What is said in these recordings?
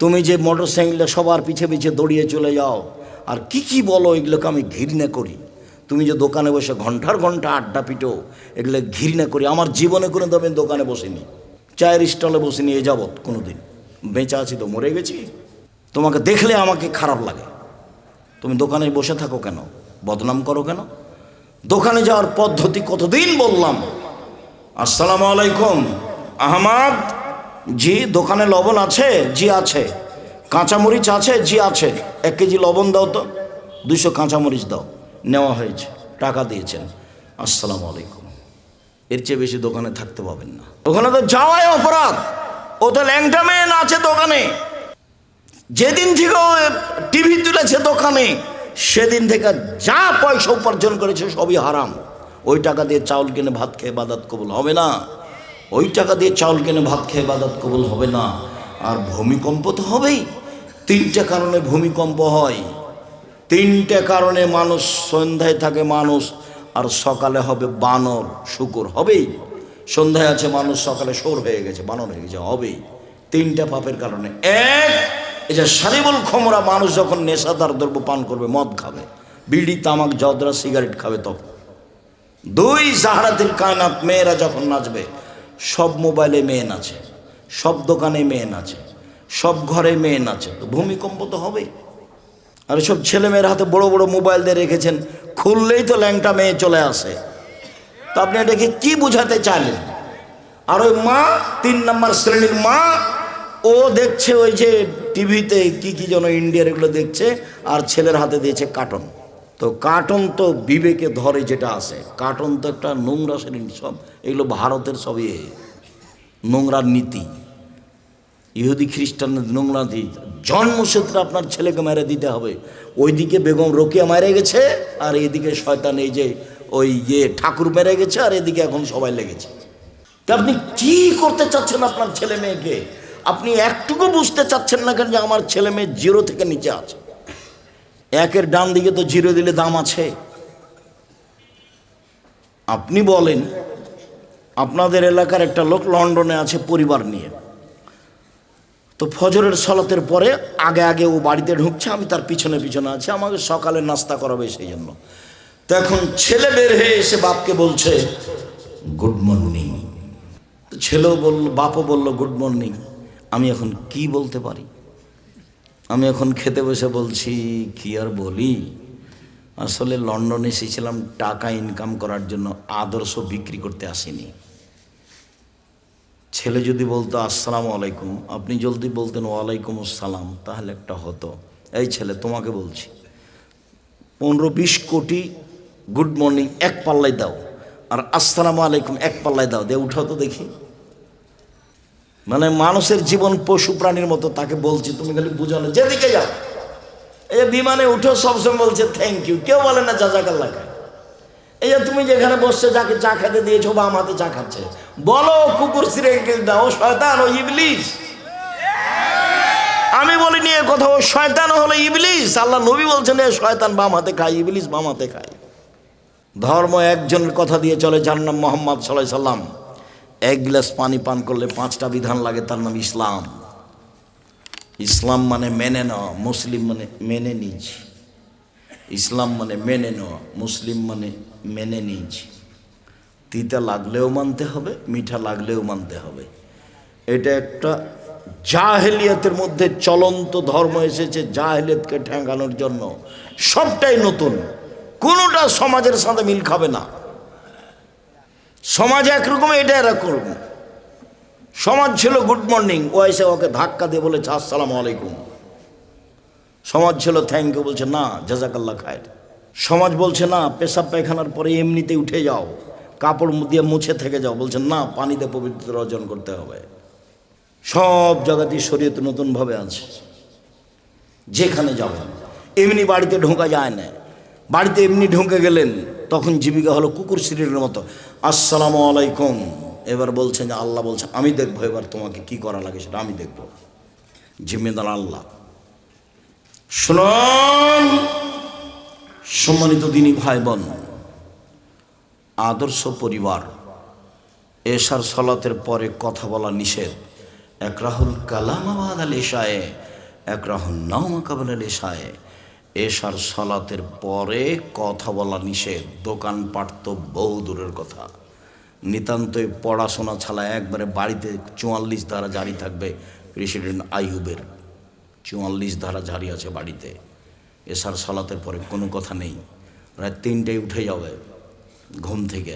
তুমি যে মোটর সাইকেলে সবার পিছে পিছে দৌড়িয়ে চলে যাও আর কি বলো, এগুলোকে আমি ঘৃণা করি। তুমি যে দোকানে বসে ঘন্টার ঘন্টা আড্ডা পিটো, এগুলো ঘৃণা করি। আমার জীবনে কোনো আমি দোকানে বসিনি, চায়ের স্টলে বসিনি এ যাবৎ কোনো দিন। বেঁচে আছি তো, মরে গেছি। তোমাকে দেখলে আমাকে খারাপ লাগে। তুমি দোকানে বসে থাকো কেন, বদনাম করো কেন? দোকানে যাওয়ার পদ্ধতি কতদিন বললাম। আসসালামু আলাইকুম, আহমদ জি, দোকানে লবণ আছে? জি আছে। কাঁচামরিচ আছে? জি আছে। 1 কেজি লবণ দাও তো, 200 কাঁচামরিচ দাও। নেওয়া হয়েছে, টাকা দিয়েছেন, আসসালামু আলাইকুম। এর চেয়ে বেশি দোকানে থাকতে পাবেন না। ওখানে তো যাওয়াই অপরাধ। ও তো ল্যাংটা মেয়ে আছে দোকানে। যেদিন থেকে ও টিভি তুলেছে দোকানে, সেদিন থেকে যা পয়সা উপার্জন করেছে সবই হারাম। ওই টাকা দিয়ে চাউল কিনে ভাত খেয়ে ইবাদত কবুল হবে না। ওই টাকা দিয়ে চাউল কিনে ভাত খেয়ে ইবাদত কবুল হবে না। আর ভূমিকম্প তো হবেই। 3টে কারণে ভূমিকম্প হয়। 3টে কারণে মানুষ সন্ধ্যায় থাকে মানুষ, আর সকালে হবে বানর শুকুর হবেই। সন্ধ্যায় আছে মানুষ, সকালে শোর হয়ে গেছে, বানর হয়ে গেছে, হবেই। 3টে পাপের কারণে। এক, এই যে শারিবুল খমরা, মানুষ যখন নেশাদার দ্রব্য পান করবে, মদ খাবে, বিড়ি তামাক জর্দা সিগারেট খাবে তখন। 2, জাহরাতুল কায়নাত, মেয়েরা যখন নাচবে, সব মোবাইলে মেয়ে নাচে, সব দোকানে মেয়ে নাচে, সব ঘরে মেয়ে নাচে, তো ভূমিকম্প তো হবেই। আর সব ছেলেমেয়ের হাতে বড় বড় মোবাইল দিয়ে রেখেছেন, খুললেই তো ল্যাংটা মেয়ে চলে আসে। তো আপনি এটাকে কি বোঝাতে চাইলেন? আর ওই মা, 3 নম্বর শ্রেণীর মা, ও দেখছে ওই যে টিভিতে কি যেন ইন্ডিয়ার এগুলো দেখছে, আর ছেলের হাতে দিয়েছে কার্টুন। তো কার্টুন তো বিবেকে ধরে যেটা আছে, কার্টুন তো একটা নোংরা শ্রেণী। সব এগুলো ভারতের সবই নোংরার নীতি, ইহুদি খ্রিস্টানদের নোংরা নীতি। জন্মসূত্রে আপনার ছেলেকে মেরে দিতে হবে। ওইদিকে বেগম রোকেয়া মেরে গেছে, আর এদিকে শয়তান এই যে ওই ঠাকুর মেরে গেছে, আর এদিকে এখন সবাই লেগেছে। আপনি কি করতে চাচ্ছেন আপনার ছেলে মেয়েকে? আপনি একটুকু বুঝতে চাচ্ছেন না কেন যে আমার ছেলে মেয়ে 0 থেকে নিচে আছে? 1-এর ডান দিকে তো 0 দিলে দাম আছে। আপনি বলেন, আপনাদের এলাকার একটা লোক লন্ডনে আছে পরিবার নিয়ে, তো ফজরের সালাতের পরে আগে আগে ও বাড়িতে ঢুকছে, আমি তার পিছনে পিছনে আছি, আমাকে সকালে নাস্তা করাবে সেই জন্য। তো এখন ছেলে বের হয়ে এসে বাপকে বলছে গুড মর্নিং। তো ছেলেও বলল, বাপও বলল গুড মর্নিং। আমি এখন কি বলতে পারি? আমি এখন খেতে বসে বলছি কি আর বলি, আসলে লন্ডনে এসেছিলাম টাকা ইনকাম করার জন্য, আদর্শ বিক্রি করতে আসিনি। ছেলে যদি বলতো আসসালামু আলাইকুম, আপনি জলদি বলতেন ওয়ালাইকুম আসসালাম, তাহলে একটা হতো। এই ছেলে তোমাকে বলছি, 15-20 কোটি গুড মর্নিং 1 পাল্লায় দাও, আর আসসালামু আলাইকুম 1 পাল্লায় দাও, দিয়ে উঠাও তো দেখি। মানে মানুষের জীবন পশু প্রাণীর মতো। তাকে বলছি তুমি খালি বুঝানো, যেদিকে যাও। এই বিমানে উঠো, সবসময় বলছে থ্যাংক ইউ, কেউ বলে না জাযাকাল্লাহ খায়। এই যে তুমি যেখানে বসছে, যাকে চা খেতে দিয়েছো, বা আমাতে চা খাচ্ছে, বলো কুকুর সিরেকেল দাও, ও শয়তান, ও ইবলিস। আমি বলিনি এ কথা, ও শয়তান হলো ইবলিস। আল্লাহ নবী বলছেন এ শয়তান বাম হাতে খায়, ইবলিস বাম হাতে খায়। ধর্ম একজনের কথা দিয়ে চলে, যার নাম মুহাম্মদ সাল্লাল্লাহু আলাইহি সাল্লাম। 1 গ্লাস পানি পান করলে 5টা বিধান লাগে, তার নাম ইসলাম। ইসলাম মানে মেনে নেওয়া, মুসলিম মানে মেনে নিজ। ইসলাম মানে মেনে নেওয়া, মুসলিম মানে মেনে নিজ। তিতা লাগলেও মানতে হবে, মিঠা লাগলেও মানতে হবে। এটা একটা জাহেলিয়াতের মধ্যে চলন্ত ধর্ম এসেছে, জাহেলিয়াতকে ঠেকানোর জন্য। সবটাই নতুন, কোনোটা সমাজের সাথে মিল খাবে না। সমাজ একরকম, এটা এরকম। সমাজ ছিল গুড মর্নিং, ও এসে ওকে ধাক্কা দিয়ে বলেছে আসসালামু আলাইকুম। সমাজ ছিল থ্যাংক ইউ, বলছে না জাযাকাল্লাহ খায়। সমাজ বলছে না পেশাব পায়খানার পরে এমনিতে উঠে যাও, কাপড় দিয়ে মুছে থেকে যাও, বলছেন না পানিতে পবিত্র অর্জন করতে হবে। সব জায়গাতেই শরীয়ত নতুনভাবে আছে। যেখানে যাবেন এমনি বাড়িতে ঢোকা যায় না। বাড়িতে এমনি ঢুকে গেলেন, তখন জীবিকা হলো কুকুর সিরিয়ালের মতো, আসসালামু আলাইকুম। এবার বলছেন যে আল্লাহ বলছে আমি দেখবো, এবার তোমাকে কি করা লাগে সেটা আমি দেখবো, জিম্মেদার আল্লাহ। শুনুন সম্মানিত দিনী ভাই বোন, আদর্শ পরিবার, এশার সালাতের পরে কথা বলা নিষেধ। একরাহুল কালামা বাদাল এশায়ে, একরাহুল নাওমা কাবলাল এশায়ে। এশার সালাতের পরে কথা বলা নিষেধ, দোকানপাট তো বহু দূরের কথা। নিতান্তই পড়াশোনা ছাড়া একবারে বাড়িতে 44 ধারা জারি থাকবে। প্রেসিডেন্ট আইয়ুবের 44 ধারা জারি আছে বাড়িতে। এশার সালাতের পরে কোনো কথা নেই। রাত 3টায় উঠে যাবে ঘুম থেকে,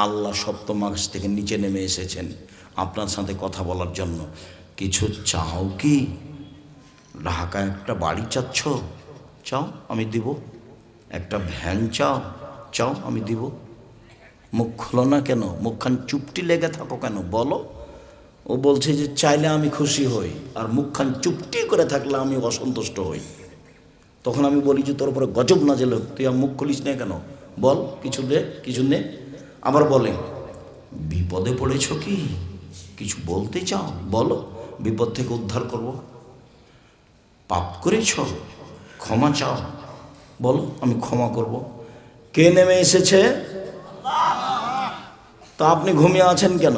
আল্লাহ সপ্তম আকাশ থেকে নিচে নেমে এসেছেন আপনার সাথে কথা বলার জন্য। কিছু চাও কি? ঢাকায় একটা বাড়ি চাচ্ছ? চাও, আমি দিব। একটা ভ্যান চাও? চাও, আমি দিব। মুখ খুলো না কেন? মুখখান চুপটি লেগে থাকো কেন? বলো। ও বলছে যে চাইলে আমি খুশি হই, আর মুখখান চুপটি করে থাকলে আমি অসন্তুষ্ট হই। তখন আমি বলি যে তোর উপরে গজব নাজেল হোক, তুই আর মুখ খুলিস না কেন? বল, কিছু দে, কিছু নে। আবার বলে বিপদে পড়েছ কি? কিছু বলতে চাও? বলো, বিপদ থেকে উদ্ধার করব। পাপ করেছ? ক্ষমা চাও? বলো, আমি ক্ষমা করব। কে নেমে এসেছে? তা আপনি ঘুমিয়ে আছেন কেন?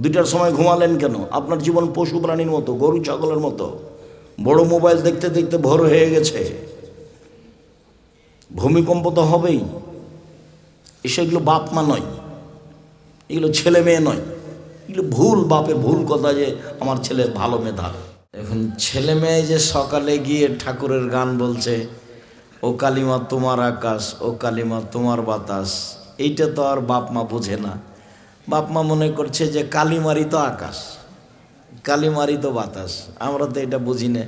2টার সময় ঘুমালেন কেন? আপনার জীবন পশু প্রাণীর মতো, গরু ছাগলের মতো। বড় মোবাইল দেখতে দেখতে ভোর হয়ে গেছে। ভূমিকম্প তো হবেই। এগুলো বাপ মা নয়, এগুলো ছেলে মেয়ে নয়, এগুলো ভুল বাপের ভুল কথা যে আমার ছেলে ভালো মেধা। এখন ছেলে মেয়ে যে সকালে গিয়ে ঠাকুরের গান বলছে, ও কালিমা তোমার আকাশ, ও কালিমা তোমার বাতাস, এইটা তো আর বাপ মা বোঝে না। বাপ মা মনে করছে যে কালিমারি তো আকাশ, কালিমারি তো বাতাস। আমরা তো এটা বুঝি না।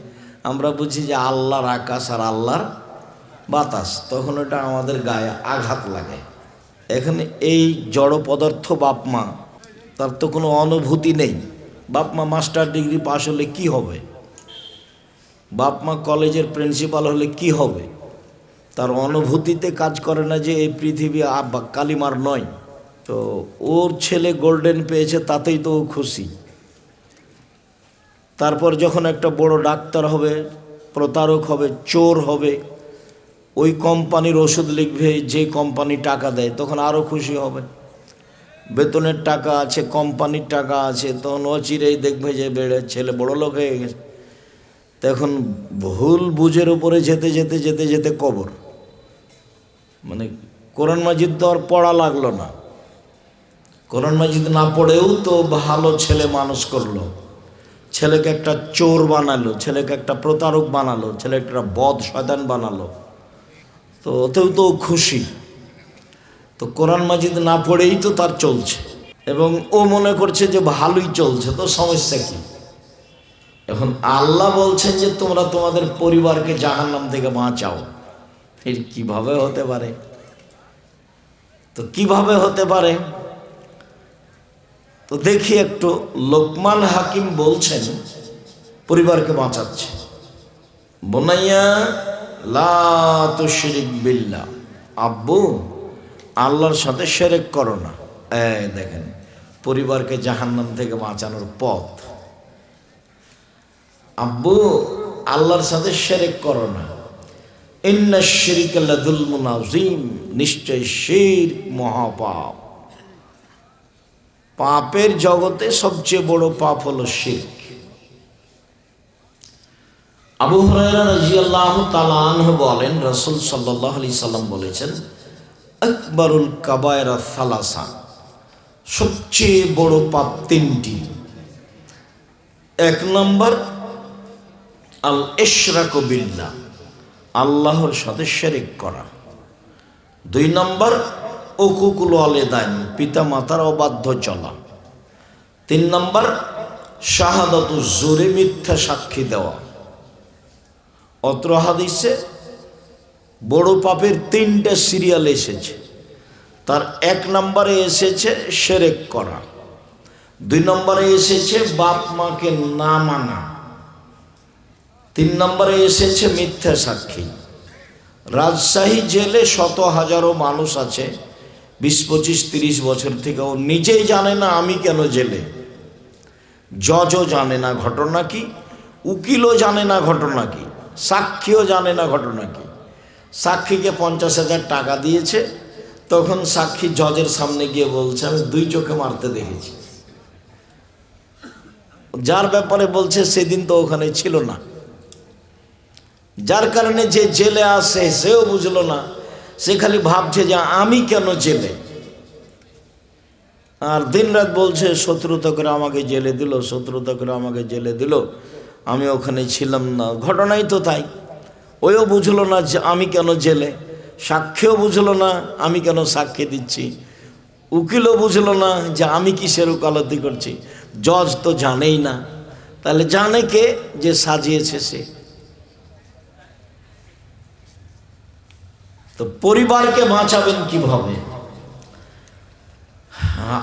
আমরা বুঝি যে আল্লাহর আকাশ আর আল্লাহর বাতাস। তখন এটা আমাদের গায়ে আঘাত লাগে। এখানে এই জড় পদার্থ বাপ মা, তার তো কোনো অনুভূতি নেই। বাপ মা মাস্টার ডিগ্রি পাশ হলে কি হবে? বাপ মা কলেজের প্রিন্সিপাল হলে কি হবে? তার অনুভূতিতে কাজ করে না যে এই পৃথিবী কালিমার নয়। তো ওর ছেলে গোল্ডেন পেয়েছে, তাতেই তো খুশি। তারপর যখন একটা বড় ডাক্তার হবে, প্রতারক হবে, চোর হবে, ওই কোম্পানির ওষুধ লিখবে যে কোম্পানি টাকা দেয়, তখন আরও খুশি হবে। বেতনের টাকা আছে, কোম্পানির টাকা আছে, তখন অচিরেই দেখবে যে ছেলে বড় লোক হয়ে গেছে। তখন ভুল বুঝের উপরে যেতে যেতে যেতে যেতে কবর। মানে কোরআন মাজিদ তো আর পড়া লাগলো না। কোরআন মাজিদ না পড়েও তো ভালো ছেলে মানুষ করলো। ছেলেকে একটা চোর বানালো, ছেলেকে একটা প্রতারক বানালো, ছেলেকে একটা বদ শয়তান বানালো, তো ওতেও তো খুশি। তো কোরআন মাজিদ না পড়েই তো তার চলছে, এবং ও মনে করছে যে ভালোই চলছে, তো সমস্যা কি? এখন আল্লাহ বলছেন যে তোমরা তোমাদের পরিবারকে জাহান্নাম থেকে বাঁচাও। এর কিভাবে হতে পারে? তো কিভাবে হতে পারে? তো দেখি একটু। লোকমান হাকিম বলছেন পরিবারকে বাঁচাচ্ছে। বোনাইয়া লা তুশরিক বিল্লাহ, আব্বু আল্লাহর সাথে শিরক করো না। দেখেন পরিবারকে জাহান্নাম থেকে বাঁচানোর পথ। আব্বু আল্লাহর সাথে শিরক করো না। ইন্না শিরকা লাযুলমুন আযীম, নিশ্চয় শিরক মহাপাপ। পাপের জগতে সবচেয়ে বড় পাপ হলো শিরক। আবু হুরায়রা রাদিয়াল্লাহু তাআলা আনহু বলেন, রাসূল সাল্লাল্লাহু আলাইহি সাল্লাম বলেছেন, আকবারুল কাবায়রা সালাসা, সবচেয়ে বড় পাপ 3টি। 1 নম্বর আল ইশরাকু বিল্লাহ, আল্লাহর সাথে শিরক করা। 2 নম্বর উকুকুল ওয়ালিদাইন, পিতা মাতার অবাধ্য চলা। 3 নম্বর শাহাদাতু জুরে, মিথ্যা সাক্ষী দেওয়া। অত্র হাদিসে বড় পাপের 3টে সিরিয়াল এসেছে। তার 1 নম্বরে এসেছে শিরক করা, 2 নম্বরে এসেছে বাপ মাকে না মানা, 3 নম্বরে এসেছে মিথ্যা সাক্ষী। রাজশাহী জেলে শত হাজারো মানুষ আছে 20, 25, 30 বছর থেকে, ও নিজেই জানে না আমি কেন জেলে। জজও জানে না ঘটনা কি, উকিলও জানে না ঘটনা কি, সাক্ষীও জানে না ঘটনা কি। সাক্ষীকে 50,000 টাকা দিয়েছে, তখন সাক্ষী জজের সামনে গিয়ে বলছে আমি 2 চোখে মারতে দেখেছি। যার ব্যাপারে বলছে সেদিন তো ওখানে ছিল না, যার কারণে যে জেলে আসে সেও বুঝলো না, সে খালি ভাবছে যে আমি কেন জেলে, আর দিনরাত বলছে শত্রুতা করে আমাকে জেলে দিল, শত্রুতা করে আমাকে জেলে দিল, আমি ওখানে ছিলাম না। ঘটনাই তো তাই, ওইও বুঝলো না যে আমি কেন জেলে, সাক্ষীও বুঝলো না আমি কেন সাক্ষী দিচ্ছি, উকিলও বুঝলো না যে আমি কিসের ওকালতি করছি, জজ তো জানেই না। তাহলে জানে কে? যে সাজিয়েছে সে। তো পরিবারকে বাঁচাবেন কিভাবে?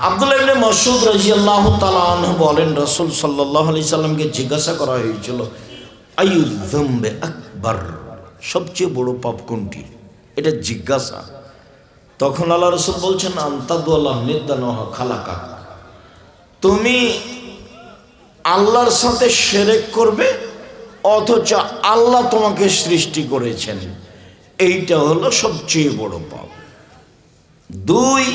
আব্দুল্লাহ ইবনে মাসউদ রাদিয়াল্লাহু তাআলা আনহু বলেন, রাসূল সাল্লাল্লাহু আলাইহি সাল্লামকে জিজ্ঞাসা করা হয়েছিল, আইয়ু যামবে আকবার, সবচেয়ে বড় পাপ কোনটি? এটা জিজ্ঞাসা। তখন আল্লাহ রাসূল বলছেন, আনতাদুল্লাহ নিদানহ খালাকা, তুমি আল্লাহর সাথে শিরক করবে অথচ আল্লাহ তোমাকে সৃষ্টি করেছেন, এইটা হলো সবচেয়ে বড় পাপ। দুই,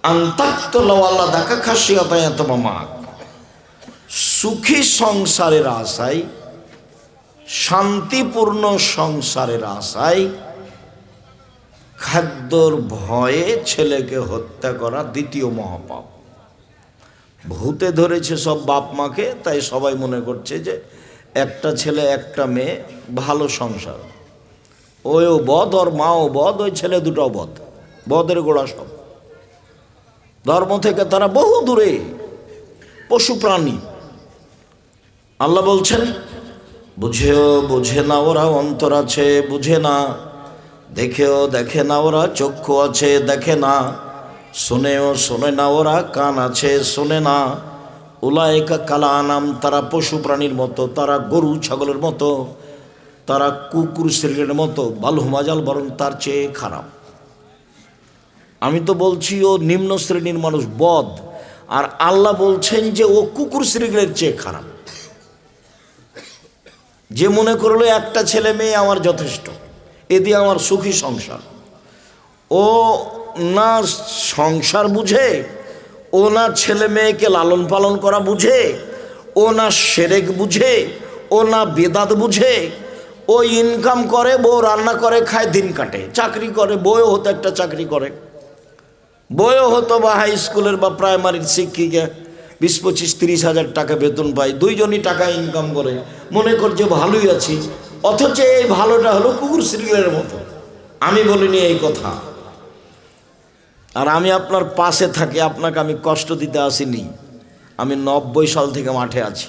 আল্লাহ দেখা খাসিয়াতায় তোমা, সুখী সংসারের আশায়, শান্তিপূর্ণ সংসারের আশায় খাদ্যর ভয়ে ছেলেকে হত্যা করা দ্বিতীয় মহাপাপ। ভূতে ধরেছে সব বাপ মাকে, তাই সবাই মনে করছে যে একটা ছেলে একটা মেয়ে, ভালো সংসার, ওও বদ ওর মাও বদ, ওই ছেলে দুটাও বদ, বদের গোড়া সব। ধর্ম থেকে তারা বহু দূরে, পশু প্রাণী। আল্লাহ বলছেন, বুঝেও বোঝে না ওরা, অন্তর আছে বুঝে না, দেখেও দেখে না ওরা, চক্ষু আছে দেখে না, শোনেও শোনে না ওরা, কান আছে শোনে না। উলাইকা কালা আনাম, তারা পশু প্রাণীর মতো, তারা গরু ছাগলের মতো, তারা কুকুর শ্রেণীর মতো, বালহুমাজাল, বরং তার চেয়ে খারাপ। আমি তো বলছি ও নিম্ন শ্রেণীর মানুষ, বদ, আর আল্লাহ বলছেন যে ও কুকুর শ্রেণীর চেয়ে খারাপ। যে মনে করলো একটা ছেলে মেয়ে আমার যথেষ্ট, এ দিয়ে আমার সুখী সংসার, ও না সংসার বুঝে, ও না ছেলে মেয়েকে লালন পালন করা বুঝে, ও না শিরক বুঝে, ও না বেদাত বুঝে। ও ইনকাম করে, বউ রান্না করে খায়, দিন কাটে, চাকরি করে, বউও হতো একটা চাকরি করে, বউও হতো বা হাই স্কুলের বা প্রাইমারির শিক্ষিকা, 20-25-30 হাজার টাকা বেতন পায়, দুইজনই টাকা ইনকাম করে, মনে করছে ভালোই আছি। অথচ এই ভালোটা হলো কুকুর শ্রীলের মতো। আমি বলিনি এই কথা, আর আমি আপনার পাশে থাকি, আপনাকে আমি কষ্ট দিতে আসিনি। আমি 90 সাল থেকে মাঠে আছি।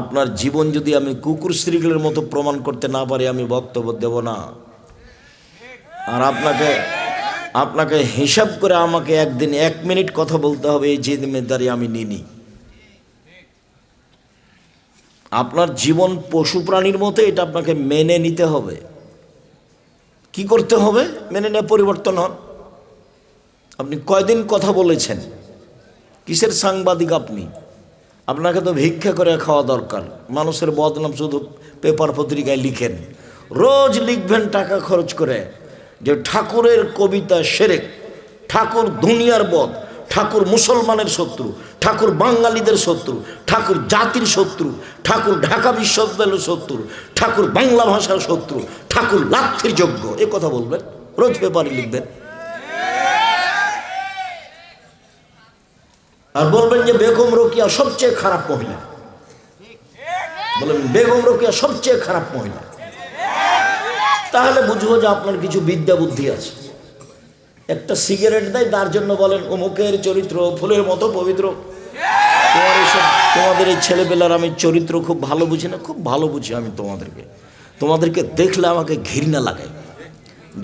আপনার জীবন যদি আমি কুকুর শ্রীলের মতো প্রমাণ করতে না পারি, আমি বক্তব্য দেব না। আর আপনাকে হিসাব করে আমাকে একদিন 1 মিনিট কথা বলতে হবে, এই জিম্মেদারি আমি নিনি। আপনার জীবন পশু প্রাণীর মতো, এটা আপনাকে মেনে নিতে হবে। কি করতে হবে? মেনে নিয়ে পরিবর্তন হন। আপনি কয়দিন কথা বলেছেন? কিসের সাংবাদিক আপনি? আপনাকে তো ভিক্ষা করে খাওয়া দরকার। মানুষের বদনাম শুধু পেপার পত্রিকায় লিখেন, রোজ লিখবেন টাকা খরচ করে যে ঠাকুরের কবিতা শিরক, ঠাকুর দুনিয়ার বদ, ঠাকুর মুসলমানের শত্রু, ঠাকুর বাঙালিদের শত্রু, ঠাকুর জাতির শত্রু, ঠাকুর ঢাকা বিশ্ববিদ্যালয়ের শত্রু, ঠাকুর বাংলা ভাষার শত্রু, ঠাকুর লাথির যোগ্য, এ কথা বলবেন, রোজ পেপারে লিখবেন। আর বলবেন যে বেগম রোকেয়া সবচেয়ে খারাপ মহিলা, বলবেন বেগম রোকেয়া সবচেয়ে খারাপ মহিলা, তাহলে বুঝবো যে আপনার কিছু বিদ্যা বুদ্ধি আছে। একটা সিগারেট দেয়, তার জন্য বলেন অমুকের চরিত্র ফুলের মতো পবিত্র। তোমাদের এই ছেলেবেলার আমি চরিত্র খুব ভালো বুঝি না, খুব ভালো বুঝি আমি তোমাদেরকে দেখলে আমাকে ঘৃণা লাগে।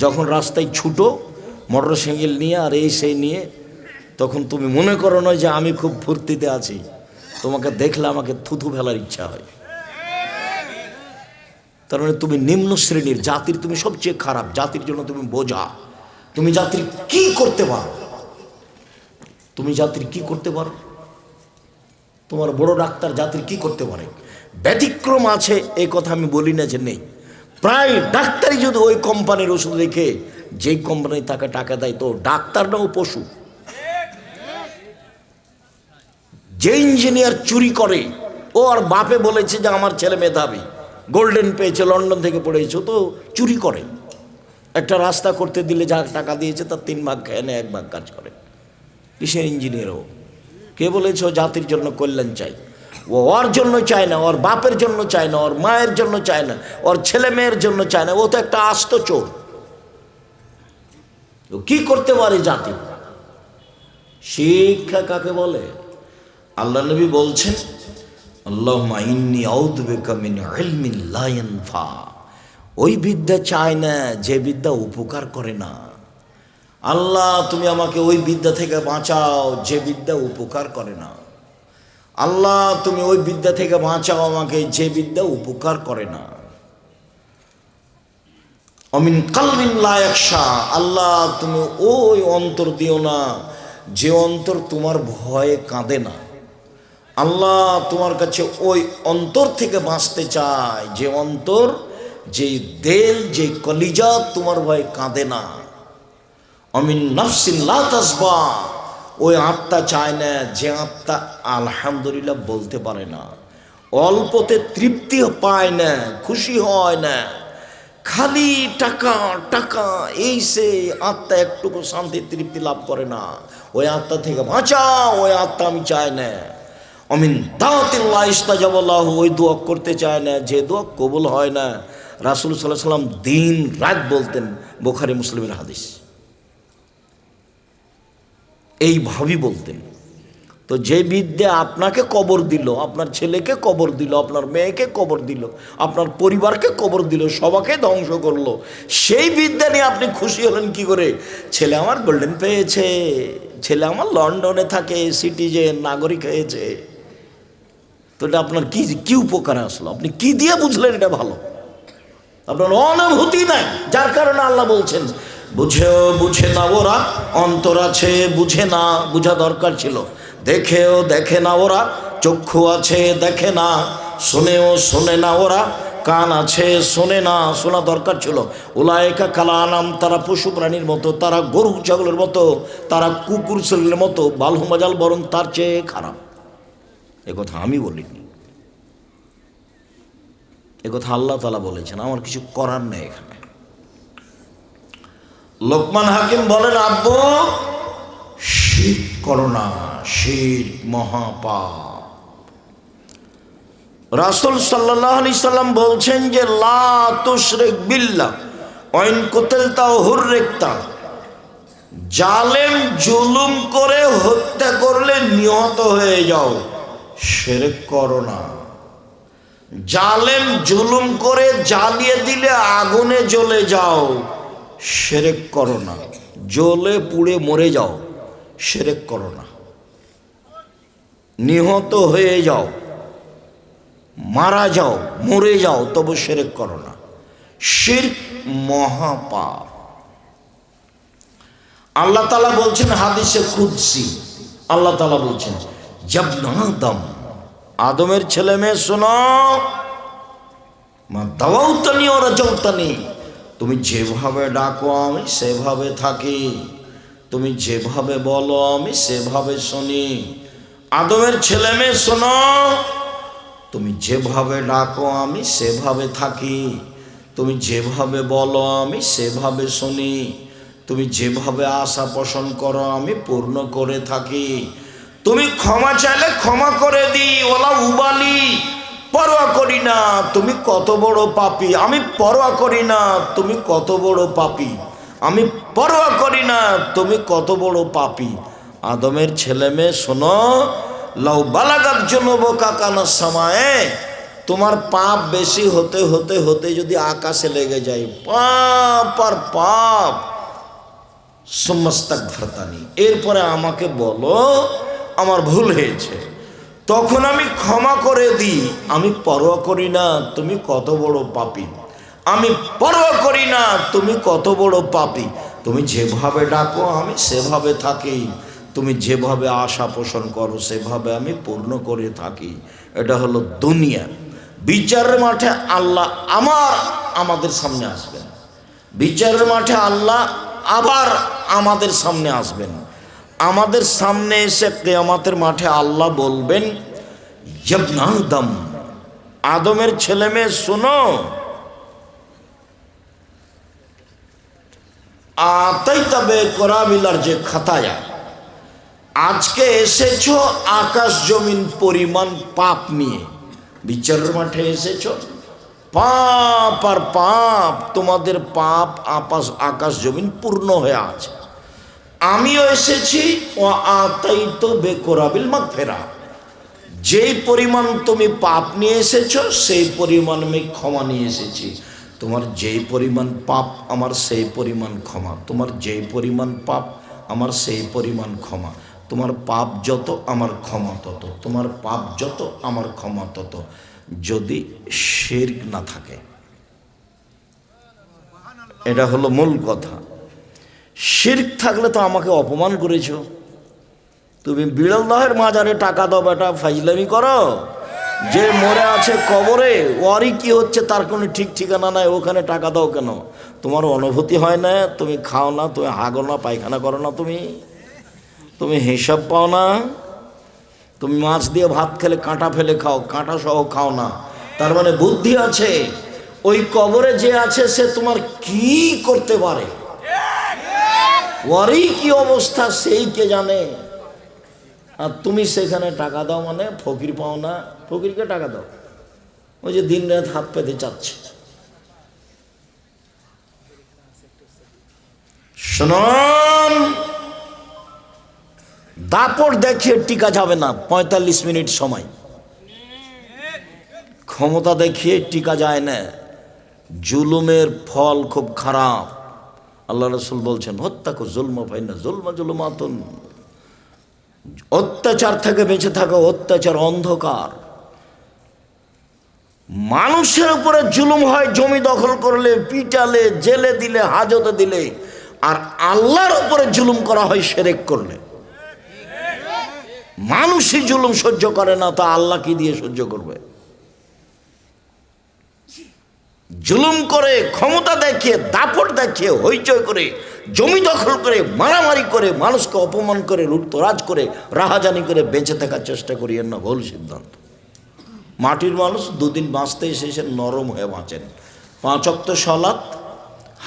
যখন রাস্তায় ছুটো মোটর সাইকেল নিয়ে আর এই সেই নিয়ে, তখন তুমি মনে করো নয় যে আমি খুব ফুর্তিতে আছি, তোমাকে দেখলে আমাকে থুথু ফেলার ইচ্ছা হয়। তার মানে তুমি নিম্ন শ্রেণীর জাতির, তুমি সবচেয়ে খারাপ জাতির জন্য তুমি বোঝা। তুমি জাতির কি করতে পারো? তুমি জাতির কি করতে পারো? তোমার বড় ডাক্তার জাতির কি করতে পারে? ব্যতিক্রম আছে এই কথা আমি বলি না যে নেই, প্রায় ডাক্তারই যদি ওই কোম্পানির ওষুধ রেখে যেই কোম্পানি তাকে টাকা দেয়, তো ডাক্তার না ও পশু। যে ইঞ্জিনিয়ার চুরি করে, ও আর বাপে বলেছে যে আমার ছেলে মেধাবী, গোল্ডেন পেয়েছে, লন্ডন থেকে পড়েছে, ও তো চুরি করে। একটা রাস্তা করতে দিলে যা টাকা দিয়েছে তার 3 ভাগ খেয়ে নেয়, 1 ভাগ কাজ করে। কিসের ইঞ্জিনিয়ার ও? কে বলেছে ও জাতির জন্য কল্যাণ চাই? ও ওর জন্য চায় না, ওর বাপের জন্য চায় না, ওর মায়ের জন্য চায় না, ওর ছেলে মেয়ের জন্য চায় না। ও তো একটা আস্ত চোর। ও কি করতে পারে জাতি? শিক্ষা কাকে বলে? আল্লাহ নবী বলছেন, আল্লাহুম্মা ইন্নী আউযু বিকা মিন ইলমিন লা ইয়ানফা। ওই বিদ্যা চায় না যে বিদ্যা উপকার করে না। আল্লাহ তুমি আমাকে ওই বিদ্যা থেকে বাঁচাও যে বিদ্যা উপকার করে না। আল্লাহ তুমি ওই বিদ্যা থেকে বাঁচাও আমাকে যে বিদ্যা উপকার করে না। অমিন কালবিন লা ইয়াখশা, আল্লাহ তুমি ওই অন্তর দিও না যে অন্তর তোমার ভয়ে কাঁদে না। আল্লাহ তোমার কাছে ওই অন্তর থেকে বাঁচতে চায় যে অন্তর, যে দেল, যে কলিজা তোমার ভয়ে কাঁদে না। অমিন নাফসিন লা তাসবা, ওই আত্মা চায় না যে আত্মা আলহামদুলিল্লাহ বলতে পারে না, অল্পতে তৃপ্তি পায় না, খুশি হয় না, খালি টাকা টাকা, এই সে আত্মা একটুকু শান্তি তৃপ্তি লাভ করে না। ওই আত্মা থেকে বাঁচাও, ওই আত্মা আমি চাই না। অমিন দাওয়াতিল্লাহ ইস্তাজাবা লাহু, ওই দোয়া করতে চায় না যে দোয়া কবুল হয় না। রাসূল সাল্লাল্লাহু আলাইহি ওয়াসাল্লাম দিন রাত বলতেন, বুখারী মুসলিমের হাদিস। এইভাবেই বলতেন। তো যে বিদ্যা আপনাকে কবর দিল, আপনার ছেলেকে কবর দিল, আপনার মেয়েকে কবর দিল, আপনার পরিবারকে কবর দিল, সবাইকে ধ্বংস করলো, সেই বিদ্যা নিয়ে আপনি খুশি হলেন কি করে? ছেলে আমার গোল্ডেন পেয়েছে, ছেলে আমার লন্ডনে থাকে, সিটিজেন, নাগরিক হয়েছে। তো এটা আপনার কি কি উপকারে আসলো? আপনি কি দিয়ে বুঝলেন এটা ভালো? আপনার অনুভূতি নাই, যার কারণে আল্লাহ বলছেন বুঝেও বুঝে না ওরা, অন্তর আছে বুঝে না, বুঝা দরকার ছিল। দেখেও দেখে না ওরা, চক্ষু আছে দেখে না, শোনেও শোনে না ওরা, কান আছে শোনে না, শোনা দরকার ছিল। উলায়েকা কাল আনাম, তারা পশু প্রাণীর মতো, তারা গরু ছাগলের মতো, তারা কুকুর ছেলের মতো, বালহুম আযাল, বরং তার চেয়ে খারাপ। এ কথা আমি বলিনি, এ কথা আল্লাহ তাআলা বলেছেন, আমার কিছু করার নেই এখানে। লোকমান হাকিম বলেন, আব্বু শিরক করো না, শিরক মহাপাপ। রাসূল সাল্লাল্লাহু আলাইহি সাল্লাম বলছেন যে লা তুশরিক বিল্লাহ ওয়া ইন কুতিলতা হুররিকতা, জালেম জুলুম করে হত্যা করলে নিহত হয়ে যাও, শিরক করো না। জালেম জুলুম করে জ্বালিয়ে দিলে আগুনে জ্বলে যাও, শিরক করো না। জ্বলে পুড়ে মরে যাও, শিরক করো না। নিহত হয়ে যাও, মারা যাও, মরে যাও, তবু শিরক করো না। শিরক মহাপাপ। আল্লাহ তাআলা বলছেন হাদিসে কুদসি, আল্লাহ তাআলা বলছেন জাবনা আদম, আদমের ছেলে মেয়ে শোনো, মা দাওয়াউতানি ওয়া রাজাউতানি, তুমি যেভাবে ডাকো আমি সেভাবে থাকি, তুমি যেভাবে বলো আমি সেভাবে শুনি। আদমের ছেলে মেয়ে শোনো, তুমি যেভাবে ডাকো আমি সেভাবে থাকি, তুমি যেভাবে বলো আমি সেভাবে শুনি, তুমি যেভাবে আশা পোষণ করো আমি পূর্ণ করে থাকি, তুমি ক্ষমা চাইলে ক্ষমা করে দিই, ওলা উবালি, পরোয়া করি না তুমি কত বড় পাপী, আমি পরোয়া করি না তুমি কত বড় পাপী, আমি পরোয়া করি না তুমি কত বড় পাপী। আদমের ছেলে মেয়ে শোনো, লাউ বালাগাত যুনুবুকা কানাস সামায়ে, তোমার পাপ বেশি হতে হতে হতে যদি আকাশে লেগে যায়, পাপ আর পাপ, সুম্মাস্তাগফিরতানি, এরপরে আমাকে বলো আমার ভুল হয়েছে, তখন আমি ক্ষমা করে দিই, আমি পরোয়া করি না তুমি কত বড় পাপী, আমি পরোয়া করি না তুমি কত বড় পাপী, তুমি যেভাবে ডাকো আমি সেভাবে থাকি, তুমি যেভাবে আশা পোষণ করো সেভাবে আমি পূর্ণ করে থাকি। এটা হলো দুনিয়া। বিচারের মাঠে আল্লাহ আমাদের সামনে আসবেন, বিচারের মাঠে আল্লাহ আবার আমাদের সামনে আসবেন। আমাদের সামনে এসে কিয়ামতের মাঠে আল্লাহ বলবেন, ইবনে আদম, আদমের ছেলে মেয়ে শোনো, আতাইতা বিকুরাবিল আরজি খাতায়া, আজকে এসেছো আকাশ জমিন পরিমাণ পাপ নিয়ে, বিচারের মাঠে এসেছো পাপ আর পাপ, তোমাদের পাপ আকাশ জমিন পূর্ণ হয়ে আছে। আমিও এসেছি ও আতাইতো বিকুরাবিল মাগফিরা, যেই পরিমাণ তুমি পাপ নিয়ে এসেছো সেই পরিমাণ আমি ক্ষমা নিয়ে এসেছি। তোমার যেই পরিমাণ পাপ আমার সেই পরিমাণ ক্ষমা, তোমার যেই পরিমাণ পাপ আমার সেই পরিমাণ ক্ষমা। তোমার পাপ যত আমার ক্ষমা তত, তোমার পাপ যত আমার ক্ষমা তত, যদি শিরক না থাকে। এটা হলো মূল কথা। শিরক থাকলে তো আমাকে অপমান করেছো। তুমি বিড়ালদহের মাজারে টাকা দাও বেটা, ফাইজলামি করো। যে মরে আছে কবরে, ওরই কি হচ্ছে তার কোনো ঠিক ঠিকানা নাই, ওখানে টাকা দাও কেন? তোমার অনুভূতি হয় না? তুমি খাও না, তুমি হাগো না, পায়খানা করো না, তুমি হিসাব পাও না? তুমি মাছ দিয়ে ভাত খেলে কাঁটা ফেলে খাও, কাঁটা সহ খাও না, তার মানে বুদ্ধি আছে। ওই কবরে যে আছে সে তোমার কি করতে পারে, ওরই কি অবস্থা সেই কে জানে। আর তুমি সেখানে টাকা দাও মানে ফকির পাও না? ফকিরকে টাকা দাও, ওই যে দিন রাত হাত পেতে চাচ্ছে। শুনুন, দাপট দেখিয়ে টিকা যাবে না। 45 মিনিট সময়, ক্ষমতা দেখিয়ে টিকা যায় না। জুলুমের ফল খুব খারাপ। আল্লাহ রাসূল বলছেন, হত্যাকু জুলমা ফাইন্না জুলমা জুলুমাতুন, অত্যাচার থেকে বেঁচে থাকো, অত্যাচার অন্ধকার। মানুষের উপরে জুলুম হয় জমি দখল করলে, পিটালে, জেলে দিলে, হাজতে দিলে, আর আল্লাহর উপরে জুলুম করা হয় শিরক করলে। মানুষই জুলুম সহ্য করে না, তা আল্লাহ কি দিয়ে সহ্য করবে? জুলুম করে, ক্ষমতা দেখিয়ে, দাপট দেখিয়ে, হইচই করে, জমি দখল করে, মারামারি করে, মানুষকে অপমান করে, লুটতরাজ করে, রাহাজানি করে বেঁচে থাকার চেষ্টা করিয়েন না, ভুল সিদ্ধান্ত। মাটির মানুষ দুদিন বাঁচতে এসে নরম হয়ে বাঁচেন। 5 ওয়াক্ত সালাত,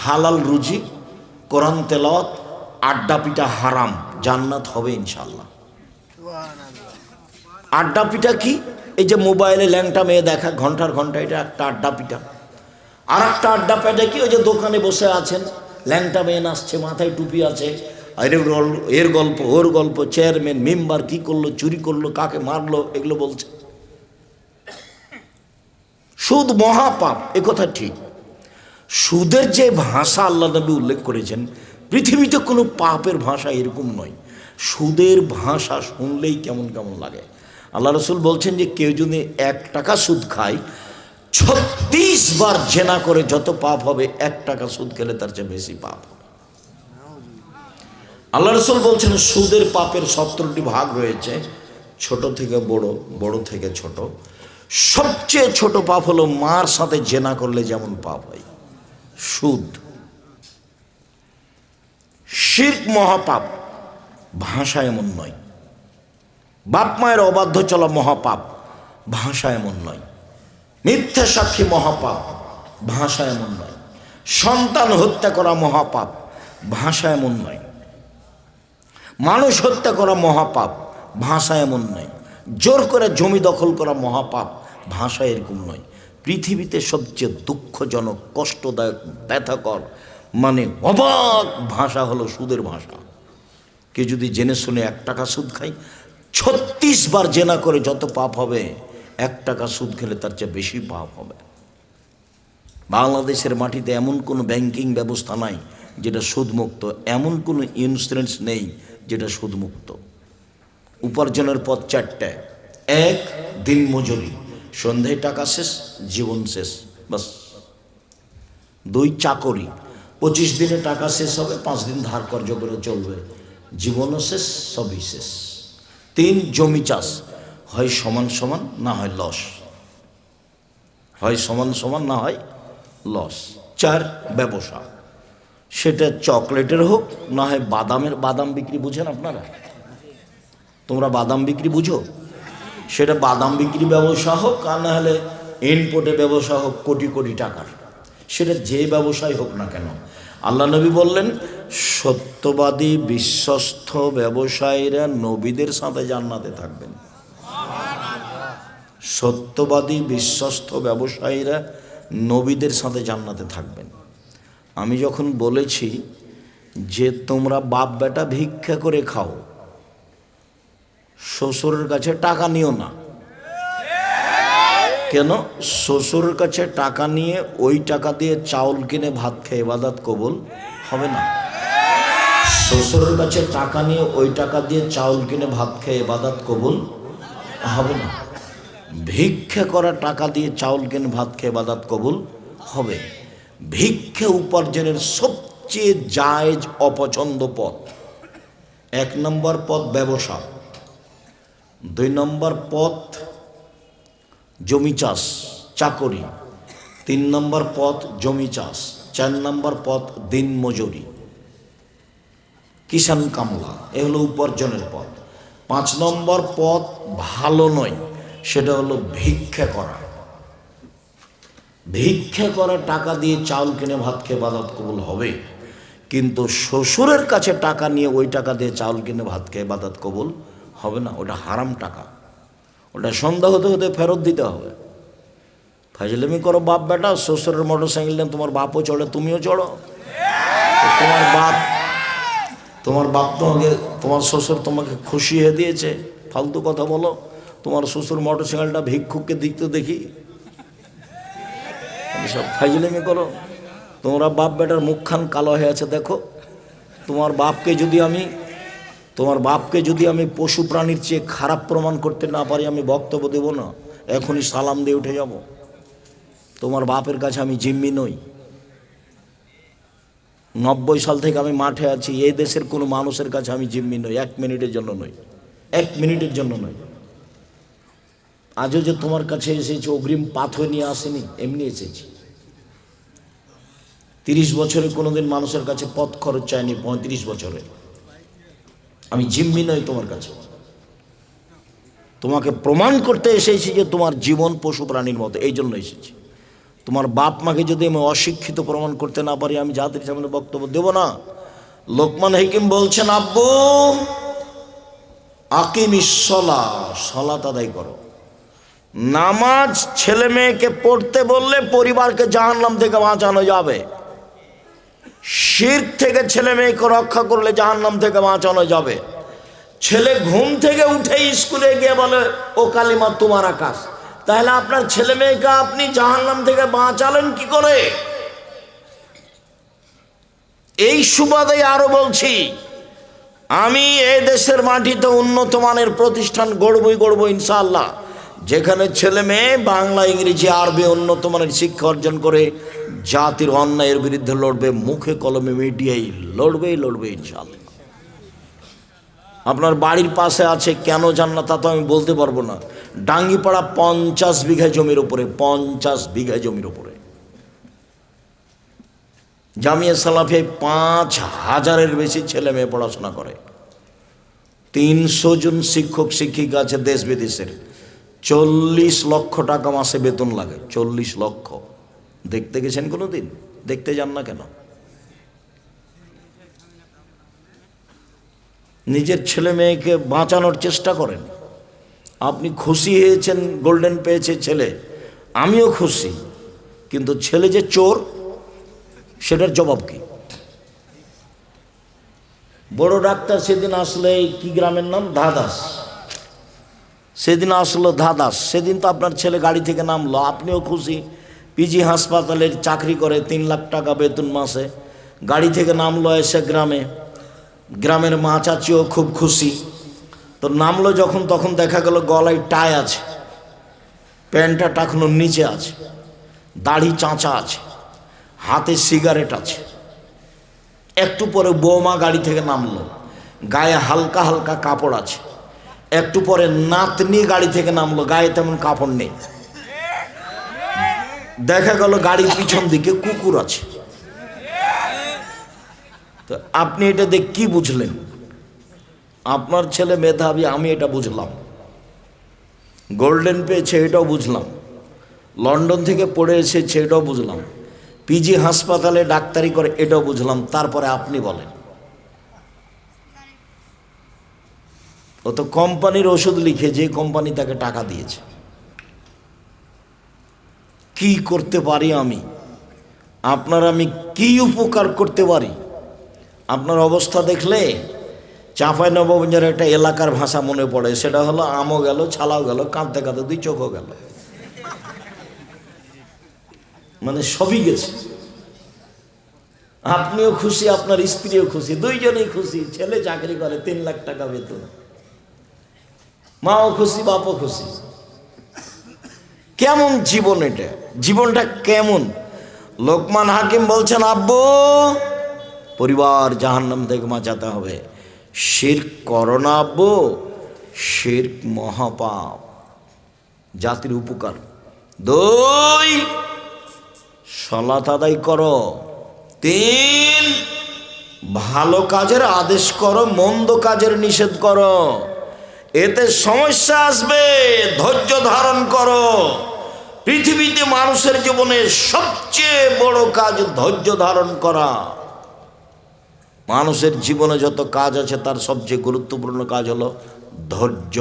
হালাল রুজি, কোরআন তেলাওয়াত, আড্ডা পিটা হারাম, জান্নাত হবে ইনশাল্লাহ। আড্ডা পিটা কি? এই যে মোবাইলে ল্যাংটা মেয়ে দেখা ঘন্টার ঘন্টা, এটা একটা আড্ডা পিটা। আর একটা আড্ডা পেটে কি, ওই যে দোকানে বসে আছেন, ল্যাংটা মেয়ে নাচছে, মাথায় টুপি আছে, এর গল্প ওর গল্প, চেয়ারম্যান মেম্বার কি করলো, চুরি করলো, কাকে মারলো, এগুলো বলছে। সুদ মহাপাপ, এ কথা ঠিক। সুদের যে ভাষা আল্লাহ নবী উল্লেখ করেছেন, পৃথিবীতে কোনো পাপের ভাষা এরকম নয়। সুদের ভাষা শুনলেই কেমন কেমন লাগে। আল্লাহ রসুল বলছেন যে কেউ যদি 1 টাকা সুদ খায়, 36 বার জেনা করে যত পাপ হবে, 1 টাকা সুদ খেলে তার চেয়ে বেশি পাপ হবে। আল্লাহ রসুল বলছেন সুদের পাপের 17টি ভাগ রয়েছে, ছোট থেকে বড়, বড় থেকে ছোট। সবচেয়ে ছোট পাপ হলো মার সাথে জেনা করলে যেমন পাপ হয়, সুদ। শিরক মহাপাপ, ভাষা এমন নয়। বাপ মায়ের অবাধ্য চলা মহাপাপ, ভাষা এমন নয়। মিথ্যা সাক্ষী মহাপাপ, ভাষা এমন নয়। সন্তান হত্যা করা মহাপাপ, ভাষা এমন নয়। মানুষ হত্যা করা মহাপাপ, ভাষা এমন নয়। জোর করে জমি দখল করা মহাপাপ, ভাষা এরকম নয়। পৃথিবীতে সবচেয়ে দুঃখজনক, কষ্টদায়ক, ব্যথাকর, মানে অবাক ভাষা হলো সুদের ভাষা। কেউ যদি জেনে শুনে 1 টাকা সুদ খায়, 36 বার জেনা করে যত পাপ হবে, 1 টাকা সুদ খেলে তার চেয়ে বেশি পাপ হবে। বাংলাদেশের মাটিতে এমন কোনো ব্যাংকিং ব্যবস্থা নাই যেটা সুদমুক্ত, এমন কোনো ইন্স্যুরেন্স নেই যেটা সুদমুক্ত। উপার্জনের পথ 4টা। 1, দিন মজুরি, সন্ধ্যায় টাকা শেষ, জীবন শেষ, বাস। 2, চাকরি, 25 দিনে টাকা শেষ হবে, 5 দিন ধার কর্য করে চলবে, জীবনও শেষ, সবই শেষ। 3, জমি চাষ, হয় সমান সমান না হয় লস, হয় সমান সমান না হয় লস। 4, ব্যবসা, সেটা চকলেটের হোক না হয় বাদামের, বাদাম বিক্রি বুঝেন আপনারা? তোমরা বাদাম বিক্রি বুঝো? সেটা বাদাম বিক্রি ব্যবসা হোক আর না হলে ইনপোর্টে ব্যবসা হোক কোটি কোটি টাকার, সেটা যে ব্যবসায় হোক না কেন, আল্লাহ নবী বললেন সত্যবাদী বিশ্বস্ত ব্যবসায়ীরা নবীদের সাথে জান্নাতে থাকবেন। সত্যবাদী বিশ্বস্ত ব্যবসায়ীরা নবীদের সাথে জান্নাতে থাকবেন। আমি যখন বলেছি যে তোমরা বাপ বেটা ভিক্ষা করে খাও, শ্বশুরের কাছে টাকা নিও না। কেন? শ্বশুরের কাছে টাকা নিয়ে ওই টাকা দিয়ে চাউল কিনে ভাত খেয়ে ইবাদত কবুল হবে না। শ্বশুরের কাছে টাকা নিয়ে ওই টাকা দিয়ে চাউল কিনে ভাত খেয়ে ইবাদত কবুল হবে না। ভিক্ষা করা টাকা দিয়ে চাউল কিনে ভাত খেয়ে ইবাদত কবুল হবে। ভিক্ষা উপার্জনের সবচেয়ে জায়েজ অপছন্দ পথ, 1 নম্বর পথ ব্যবসা, 2 নম্বর পথ জমি চাষ চাকরি, 3 নম্বর পথ জমি চাষ, 4 নম্বর পথ দিন মজুরি কিষান কামলা, এ হলো উপার্জনের পথ। 5 নম্বর পথ ভালো নয়, সেটা হলো ভিক্ষা করা। ভিক্ষা করা টাকা দিয়ে চাউল কিনে ভাত খেয়ে ইবাদত কবুল হবে, কিন্তু শ্বশুরের কাছে টাকা নিয়ে ওই টাকা দিয়ে চাউল কিনে ভাত খেয়ে ইবাদত কবুল হবে না। ওটা হারাম টাকা, ওটা সন্ধ্যা হতে হতে ফেরত দিতে হবে। ফাজলামি করো বাপ বেটা, শ্বশুরের মোটর সাইকেল নিয়ে তোমার বাপও চড়ে, তুমিও চড়ো। তোমার বাপ তোমাকে, তোমার শ্বশুর তোমাকে খুশি হয়ে দিয়েছে, ফালতু কথা বলো। তোমার শ্বশুর মোটর সাইকেলটা ভিক্ষুককে দিতে দেখি, সব ফাজলামি করো। তোমরা বাপ বেটার মুখখান কালো হয়ে আছে দেখো। তোমার বাপকে যদি আমি পশু প্রাণীর চেয়ে খারাপ প্রমাণ করতে না পারি, আমি বক্তব্য দেব না, এখনই সালাম দিয়ে উঠে যাব। তোমার বাপের কাছে আমি জিম্মি নই। 90 সাল থেকে আমি মাঠে আছি, এই দেশের কোনো মানুষের কাছে আমি জিম্মি নই, 1 মিনিটের জন্য নই, 1 মিনিটের জন্য নই। আজও যে তোমার কাছে এসেছি অগ্রিম পাথর নিয়ে আসেনি, এমনি এসেছি। 30 বছরে কোনোদিন মানুষের কাছে পথ খরচ চাইনি, 35 বছরে। আমি জিম্মি নই তোমার কাছে। তোমাকে প্রমাণ করতে এসেছি যে তোমার জীবন পশু প্রাণীর মতো, এই জন্য এসেছি। তোমার বাপ মাকে যদি আমি অশিক্ষিত প্রমাণ করতে না পারি, আমি জাতির সামনে বক্তব্য দেব না। লোকমান হাকিম বলছেন, আব্বু আকিমিস সালাহ, সালাত আদায় করো। নামাজ ছেলে মেয়েকে পড়তে বললে পরিবারকে জাহান্নাম থেকে বাঁচানো যাবে। শিরক থেকে ছেলে মেয়েকে রক্ষা করলে জাহান্নাম থেকে বাঁচানো যাবে। ছেলে ঘুম থেকে উঠে স্কুলে গিয়ে বলে ও কালিমা তোমার আকাশ, তাহলে আপনার ছেলে মেয়েকে আপনি জাহান্নাম থেকে বাঁচালেন কি করে? এই সুবাদে আরো বলছি, আমি এই দেশের মাটিতে উন্নত মানের প্রতিষ্ঠান গড়বই ইনশাআল্লাহ, যেখানে ছেলে মেয়ে বাংলা ইংরেজি আরবি উন্নত মানের শিক্ষা অর্জন করে জাতির অন্যায়ের বিরুদ্ধে লড়বে, মুখে কলমে মিডিয়ায় লড়বে ইনশাআল্লাহ। আপনার বাড়ির পাশে আছে, কেন জান না তা তো আমি বলতে পারবো না, ডাঙ্গিপাড়া 50 বিঘা জমির উপরে, 50 বিঘা জমির উপরে জামিয়া সালাফিয়ায় 5000-এর বেশি ছেলে মেয়ে পড়াশোনা করে। 300 জন শিক্ষক শিক্ষিকা আছে দেশ বিদেশের। 40 লক্ষ টাকা মাসে বেতন লাগে, 40 লক্ষ। দেখতে গেছেন কোনো দিন? দেখতে যান না কেন? নিজের ছেলে মেয়েকে বাঁচানোর চেষ্টা করেন। আপনি খুশি হয়েছেন, গোল্ডেন পেয়েছে ছেলে, আমিও খুশি, কিন্তু ছেলে যে চোর সেটার জবাব কি? বড় ডাক্তার সেদিন আসলে, কি গ্রামের নাম, ধাদাস, সেদিন আসলো ধাদাস। সেদিন তো আপনার ছেলে গাড়ি থেকে নামলো, আপনিও খুশি, পিজি হাসপাতালের চাকরি করে, 3 লাখ টাকা বেতন মাসে, গাড়ি থেকে নামলো, এসে গ্রামের মা চাচিও খুব খুশি। তো নামলো যখন, তখন দেখা গেল গলায় টাই আছে, প্যান্টটা টাকানোর নিচে আছে, দাড়ি চাঁচা আছে, হাতে সিগারেট আছে। একটু পরে বৌমা গাড়ি থেকে নামলো, গায়ে হালকা হালকা কাপড় আছে। একটু পরে নাতনি গাড়ি থেকে নামলো, গায়ে তেমন কাপড় নেই। দেখা গেল গাড়ির পিছন দিকে কুকুর আছে। তো আপনি এটা দেখ কি বুঝলেন? আপনার ছেলে মেধাবী, আমি এটা বুঝলাম। গোল্ডেন পেয়েছে, এটাও বুঝলাম। লন্ডন থেকে পড়ে এসেছে, এটাও বুঝলাম। পিজি হাসপাতালে ডাক্তারি করে, এটাও বুঝলাম। তারপরে আপনি বলেন, ও তো কোম্পানির ওষুধ লিখে, যে কোম্পানি তাকে টাকা দিয়েছে। কি করতে পারি আমি? আপনার আমি কি উপকার করতে পারি? আপনার অবস্থা দেখলে চাঁপাইনবাবগঞ্জের একটা এলাকার ভাষা মনে পড়ে, সেটা হলো আমও গেল, ছালাও গেল, কাঁদতে কাঁদতে দুই চোখও গেল। মানে সবই গেছে। আপনিও খুশি, আপনার স্ত্রীও খুশি, দুইজনেই খুশি। ছেলে চাকরি করে, 3 লাখ টাকা বেতন, মাও খুশি, বাপও খুশি। কেমন জীবন এটা? জীবনটা কেমন? লোকমান হাকিম বলছেন, আব্বু পরিবার জাহান্নাম থেকে বাঁচাতে হবে। শিরক করো না আব্বু, শিরক মহাপাপ, জাতির উপকার। 2 সালাত আদায় করো। 3 ভালো কাজের আদেশ করো, মন্দ কাজের নিষেধ করো। এতে সমস্যা আসবে, ধৈর্য ধারণ করো। পৃথিবীতে মানুষের জীবনে সবচেয়ে বড় কাজ ধৈর্য ধারণ করা। মানুষের জীবনে যত কাজ আছে তার সবচেয়ে গুরুত্বপূর্ণ কাজ হলো ধৈর্য।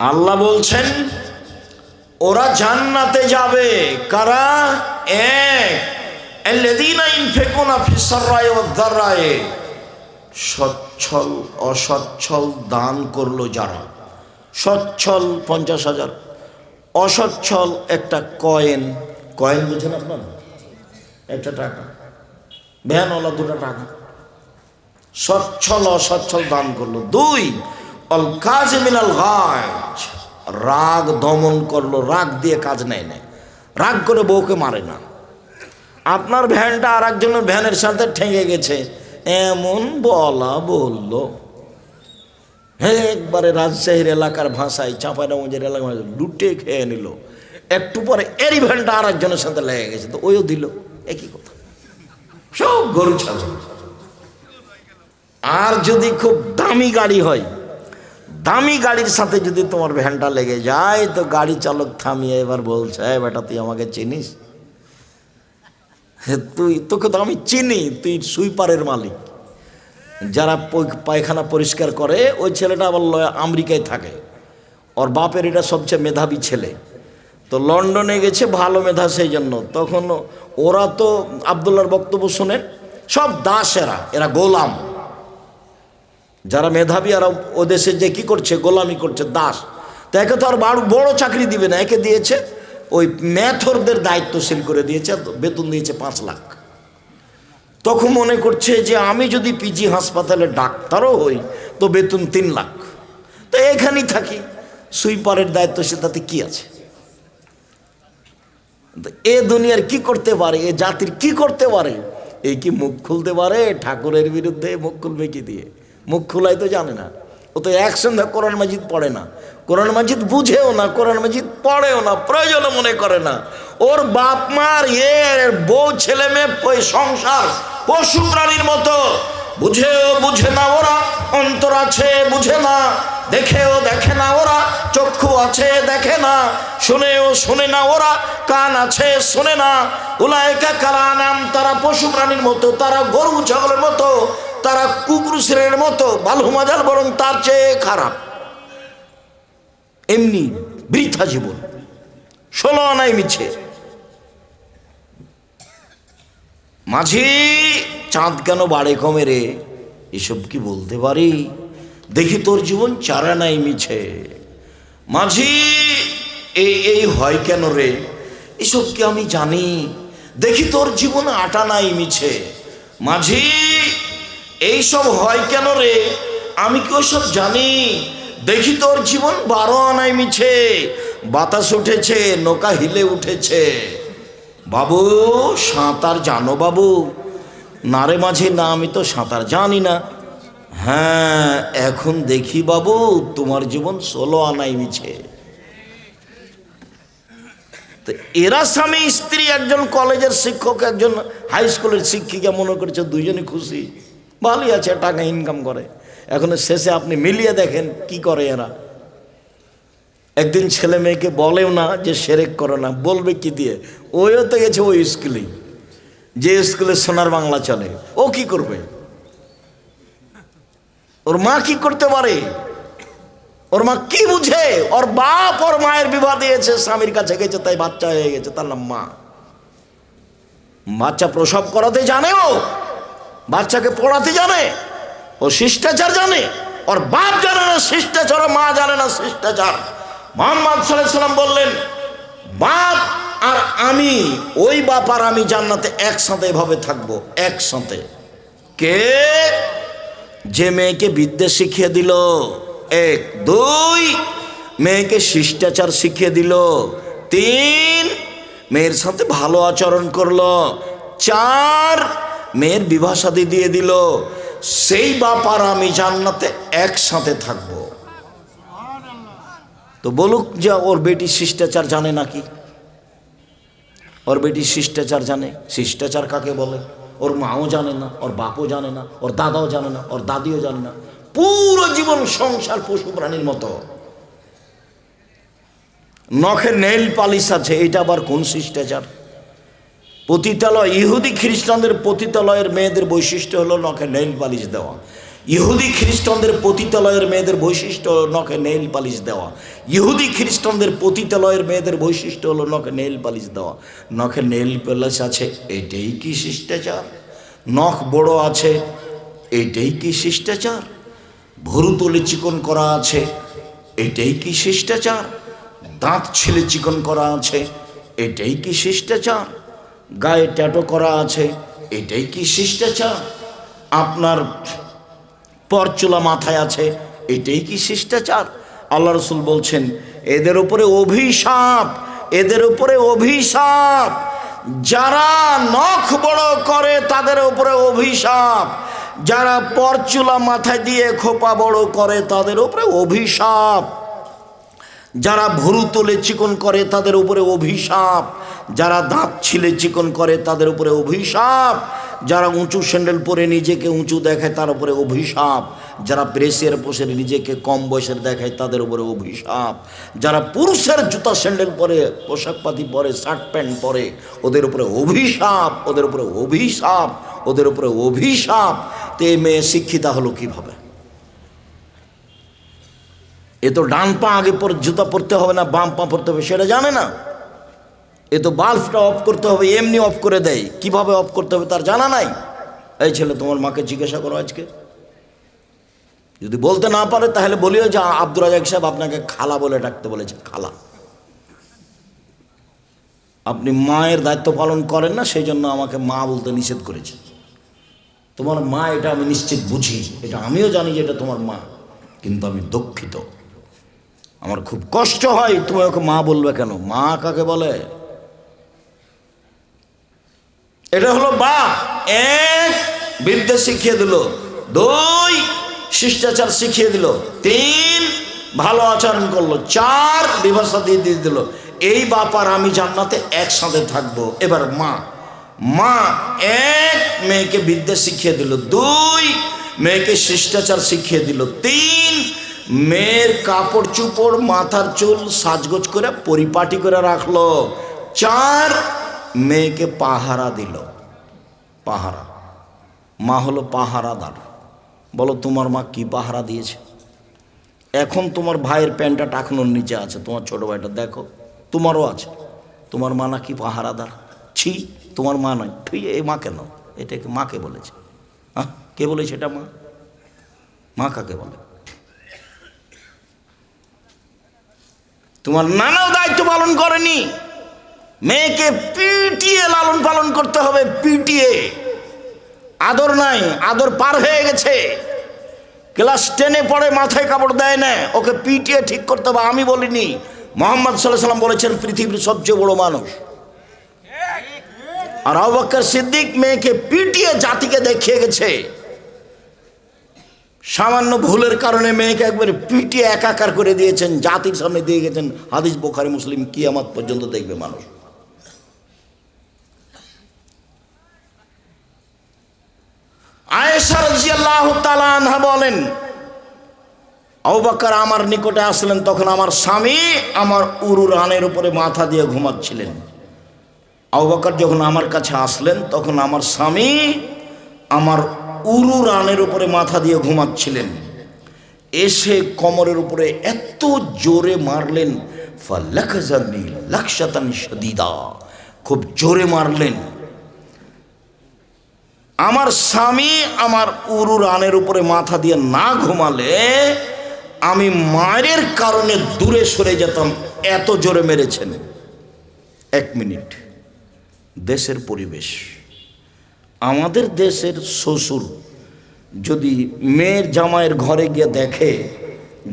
আল্লাহ বলছেন ওরা জান্নাতে যাবে। কারা? আল্লাযীনা ইনফিকুনা ফিস সাররায়ে ওয়াদ দাররায়ে, সচ্ছল অসচ্ছল দান করলো যারা। সচ্ছল 50,000, অসচ্ছল একটা কয়েন বুঝেন আপনারা? একটা টাকা, ভ্যানওয়ালা 2টা টাকা। সচ্ছল অসচ্ছল দান করলো। 2 অল কাযিমিনাল গায়জ, রাগ দমন করলো। রাগ দিয়ে কাজ নেয় না, রাগ করে বউকে মারে না। আপনার ভ্যানটা আর একজনের ভ্যানের সাথে ঠেঙে গেছে, এমন বলা বললো, একবারে রাজশাহীর এলাকার ভাষায়, চাঁপাইনবাবগঞ্জের এলাকার ভাষায় লুটে খেয়ে নিল। একটু পরে এরই ভ্যানটা আর একজনের সাথে লেগে গেছে, তো ওইও দিল। একই কথা, সব গরু ছাগল। আর যদি খুব দামি গাড়ি হয়, দামি গাড়ির সাথে যদি তোমার ভ্যানটা লেগে যায়, তো গাড়ি চালক থামিয়ে এবার বলছে, বেটা তুই আমাকে চিনিস? তোকে তো আমি চিনি, তুই সুইপারের মালিক। যারা পায়খানা পরিষ্কার করে, ওই ছেলেটা আবার আমেরিকায় থাকে। ওর বাপের এটা সবচেয়ে মেধাবী ছেলে, তো লন্ডনে গেছে, ভালো মেধা, সেই জন্য। তখন ওরা তো আবদুল্লাহর বক্তব্য শোনেন, সব দাসেরা, এরা গোলাম। যারা মেধাবী আর ও দেশে যে কি করছে, গোলামি করছে, দাস। তো একে তো আর বড় চাকরি দিবে না, একে দিয়েছে ওই মেথরদের দায়িত্বশীল করে দিয়েছে, বেতন দিয়েছে 5 লাখ। তখন মনে করছে যে আমি যদি পিজি হাসপাতালে ডাক্তারও হই তো বেতন 3 লাখ, তো এখানেই থাকি, সুইপারের দায়িত্বশীল, তাতে কি আছে? এ দুনিয়ার কি করতে পারে, এ জাতির কি করতে পারে? এই কি মুখ খুলতে পারে? ঠাকুরের বিরুদ্ধে মুখ খুলবে কি দিয়ে? মুখ খোলাই তো জানে না। ও তো একসঙ্গে কোরআন মাজিদ পড়ে না, কোরআন মাজিদ বুঝেও না, কোরআন মাজিদ পড়েও না, প্রয়োজনও মনে করে না। ওর বাপ মার বউ ছেলে মেয়ে সংসার পশু প্রাণীর মতো, বুঝেও বুঝে না ওরা, অন্তর আছে বুঝে না, দেখেও দেখে না ওরা, চক্ষু আছে দেখে না, শুনেও শুনে না ওরা, কান আছে শুনে না। উলাইকা কালানাম, তারা পশু প্রাণীর মতো, তারা গরু ছাগলের মতো, তারা কুকুর শ্রেণীর মতো, বালহুমাজাল বরং তার চেয়ে খারাপ। এমনি বৃথা জীবন, 16 আনায় মিছে। মাঝি চাঁদ কেন বাড়ে কমে রে, এসব কি বলতে পারি? দেখি তোর জীবন 4 আনায় মিছে। মাঝি এই হয় কেন রে, এসব কি আমি জানি? দেখি তোর জীবন 8 আনায় মিছে। মাঝি এইসব হয় কেন রে, আমি কি ওসব জানি? দেখি তোর জীবন 12 আনায় মিছে। বাতাস উঠেছে, নৌকা হিলে উঠেছে। বাবু সাঁতার জানো বাবু? না রে মাঝি, না আমি তো সাঁতার জানি না। হ্যাঁ এখন দেখি বাবু, তোমার জীবন 16 আনায় মিছে। তো এরা স্বামী স্ত্রী, একজন কলেজের শিক্ষক, একজন হাই স্কুলের শিক্ষিকা, মনে করেছে দুইজনই খুশি, ভালোই আছে, টাকা ইনকাম করে। এখন শেষে আপনি মিলিয়ে দেখেন কি করে এরা। একদিন ছেলে মেয়েকে বলেও না যে সেরেক করো না, বলবে কি দিয়ে? ওইও তো গেছে ওই স্কুলেই, যে স্কুলে সোনার বাংলা চলে। ও কি করবে? ওর মা কি করতে পারে? ওর মা কি বুঝে? ওর বাপ ওর মায়ের বিবাহ দিয়েছে, স্বামীর কাছে গেছে, তাই বাচ্চা হয়ে গেছে, তার নাম মা। বাচ্চা প্রসব করাতে জানে, ও বাচ্চাকে পড়াতে জানে, ও শিষ্টাচার জানে। ওর বাপ জানে না শিষ্টাচার, মা জানে না শিষ্টাচার। মুহাম্মদ সাল্লাল্লাহু আলাইহি ওয়াসাল্লাম বললেন, বাপ আর আমি, ওই বাপ আর আমি জান্নাতে একসাথে এভাবে থাকবো, একসাথে। কে? যে মেয়েকে বিদ্যা শিখিয়ে দিল, 1, 2 মেয়েকে শিষ্টাচার শিখিয়ে দিল, 3 মেয়ের সাথে ভালো আচরণ করলো, 4 মেয়ের বিবাহ শাদী দিয়ে দিল, সেই বাপ আর আমি জান্নাতে একসাথে থাকবো। তো বলুক যে ওর বেটি শিষ্টাচার জানে নাকি? ওর বেটি শিষ্টাচার জানে? শিষ্টাচার কাকে বলে? ওর মাও জানে না, ওর বাপও জানে না, ওর দাদাও জানে না, ওর দাদিও জানে না। পুরো জীবন সংসার পশু প্রাণীর মতো। নখে নেইল পালিশ আছে, এটা আবার কোন শিষ্টাচার? পতিতালয়, ইহুদি খ্রিস্টানদের পতিতালয়ের মেয়েদের বৈশিষ্ট্য হলো নখে নেইল পালিশ দেওয়া। ইহুদি খ্রিস্টানদের পতিতালয়ের মেয়েদের বৈশিষ্ট্য হলো নখে নেইল পালিশ দেওয়া। ইহুদি খ্রিস্টানদের পতিতালয়ের মেয়েদের বৈশিষ্ট্য হলো নখে নেইল পালিশ দেওয়া। নখে নেইল পালিশ আছে, এটাই কি শিষ্টাচার? নখ বড় আছে, এটাই কি শিষ্টাচার? ভুরু তলে চিকন করা আছে, এটাই কি শিষ্টাচার? দাঁত ছিলে চিকন করা আছে, এটাই কি শিষ্টাচার? গায়ে ট্যাটু করা আছে, এটাই কি শিষ্টাচার? আপনার পরচুলা মাথায় আছে, এটাই কি শিষ্টাচার? আল্লাহ রাসূল বলছেন, এদের উপরে অভিশাপ, এদের উপরে অভিশাপ। যারা নখ বড় করে তাদের উপরে অভিশাপ, যারা পরচুলা মাথায় দিয়ে খোপা বড় করে তাদের উপরে অভিশাপ, যারা ভুরু তুলে চিকন করে তাদের উপরে অভিশাপ, যারা দাঁত ছিলে চিকন করে তাদের উপরে অভিশাপ, যারা উঁচু স্যান্ডেল পরে নিজেকে উঁচু দেখায় তার উপরে অভিশাপ, যারা ব্রেসিয়ার পরে নিজেকে কম বয়সের দেখায় তাদের উপরে অভিশাপ, যারা পুরুষের জুতা স্যান্ডেল পরে, পোশাকপাতি পরে, শার্ট প্যান্ট পরে, ওদের উপরে অভিশাপ, ওদের উপরে অভিশাপ, ওদের উপরে অভিশাপ। তো এই মেয়ে শিক্ষিতা হলো কিভাবে? এ তো ডান পা আগে পর জুতা পরতে হবে না, বাম পা পরতে হবে সেটা জানে না। এ তো বাল্বটা অফ করতে হবে, এমনি অফ করে দেয়, কিভাবে অফ করতে হবে তার জানা নাই। এই ছেলে, তোমার মাকে জিজ্ঞাসা করো আজকে। যদি বলতে না পারে তাহলে বলিও যে আব্দুর রাজাক সাহেব আপনাকে খালা বলে ডাকতে বলেছে, খালা। আপনি মায়ের দায়িত্ব পালন করেন না, সেই জন্য আমাকে মা বলতে নিষেধ করেছে। তোমার মা, এটা আমি নিশ্চিত বুঝি, এটা আমিও জানি যে এটা তোমার মা, কিন্তু আমি দুঃখিত, আমার খুব কষ্ট হয়, তুমি ওকে মা বলবে কেন? মা কাকে বলে? এটা হলো বাপ। 1 বিদ্যা শিখিয়ে দিল, 2 শিষ্টাচার শিখিয়ে দিল, 3 ভালো আচরণ করলো, 4 বিবাহ দিয়ে দিয়ে দিল। এই বাপ আর আমি জান্নাতে একসাথে থাকবো। এবার মা, 1 মেয়েকে বিদ্যা শিখিয়ে দিল, 2 মেয়েকে শিষ্টাচার শিখিয়ে দিল, 3 মেয়ের কাপড় চুপড়, মাথার চুল সাজগোজ করে পরিপাটি করে রাখলো, 4 মেয়েকে পাহারা দিল। পাহারা, মা হলো পাহারাদার। বলো তোমার মা কি পাহারা দিয়েছে? এখন তোমার ভাইয়ের প্যান্টটা টাকনোর নিচে আছে, তোমার ছোট ভাইটা দেখো, তোমারও আছে। তোমার মা নাকি পাহারাদার? ছি, তোমার মা নয়। তুই এই মা কেন? এটাকে মাকে বলেছে। হ্যাঁ, কে বলেছে এটা মা? মা কাকে বলে? তোমার নানাও দায়িত্ব পালন করেনি। মেয়েকে পিটিয়ে লালন পালন করতে হবে, পিটিয়ে। আদর নাই, আদর পার হয়ে গেছে। ক্লাস 10-এ পড়ে, মাথায় কাপড় দেয় না, ওকে পিটিয়ে ঠিক করতে হবে। আমি বলিনি, মুহাম্মদ সাল্লাল্লাহু আলাইহি ওয়াসাল্লাম বলেছেন পৃথিবীর সবচেয়ে বড় মানুষ। আর আবু বকর সিদ্দিক মেয়েকে পিটিয়ে জাতিকে দেখিয়ে গেছে। সামান্য ভুলের কারণে মেয়েকে একবারে পিটিয়ে একাকার করে দিয়েছেন, জাতির সামনে দিয়ে গেছেন। হাদিস বুখারী মুসলিম, কিয়ামত পর্যন্ত দেখবে মানুষ। আয়েশা রাদিয়াল্লাহু তাআলা আনহা বলেন, আবু বকর আমার নিকটে আসলেন, তখন আমার স্বামী আমার উরু রানের উপরে মাথা দিয়ে ঘুমাচ্ছিলেন। আবু বকর যখন আমার কাছে আসলেন, তখন আমার স্বামী আমার উরু রানের উপরে মাথা দিয়ে ঘুমাচ্ছিলেন। এসে কোমরের উপরে এত জোরে মারলেন, ফালাকাজানি লাকশাতান শাদীদা, খুব জোরে মারলেন। আমার স্বামী আমার উরু রানের উপরে মাথা দিয়ে না ঘুমালে আমি মায়ের কারণে দূরে সরে যেতাম, এত জোরে মেরেছেন। 1 মিনিট, দেশের পরিবেশ। আমাদের দেশের শ্বশুর যদি মেয়ের জামাইয়ের ঘরে গিয়ে দেখে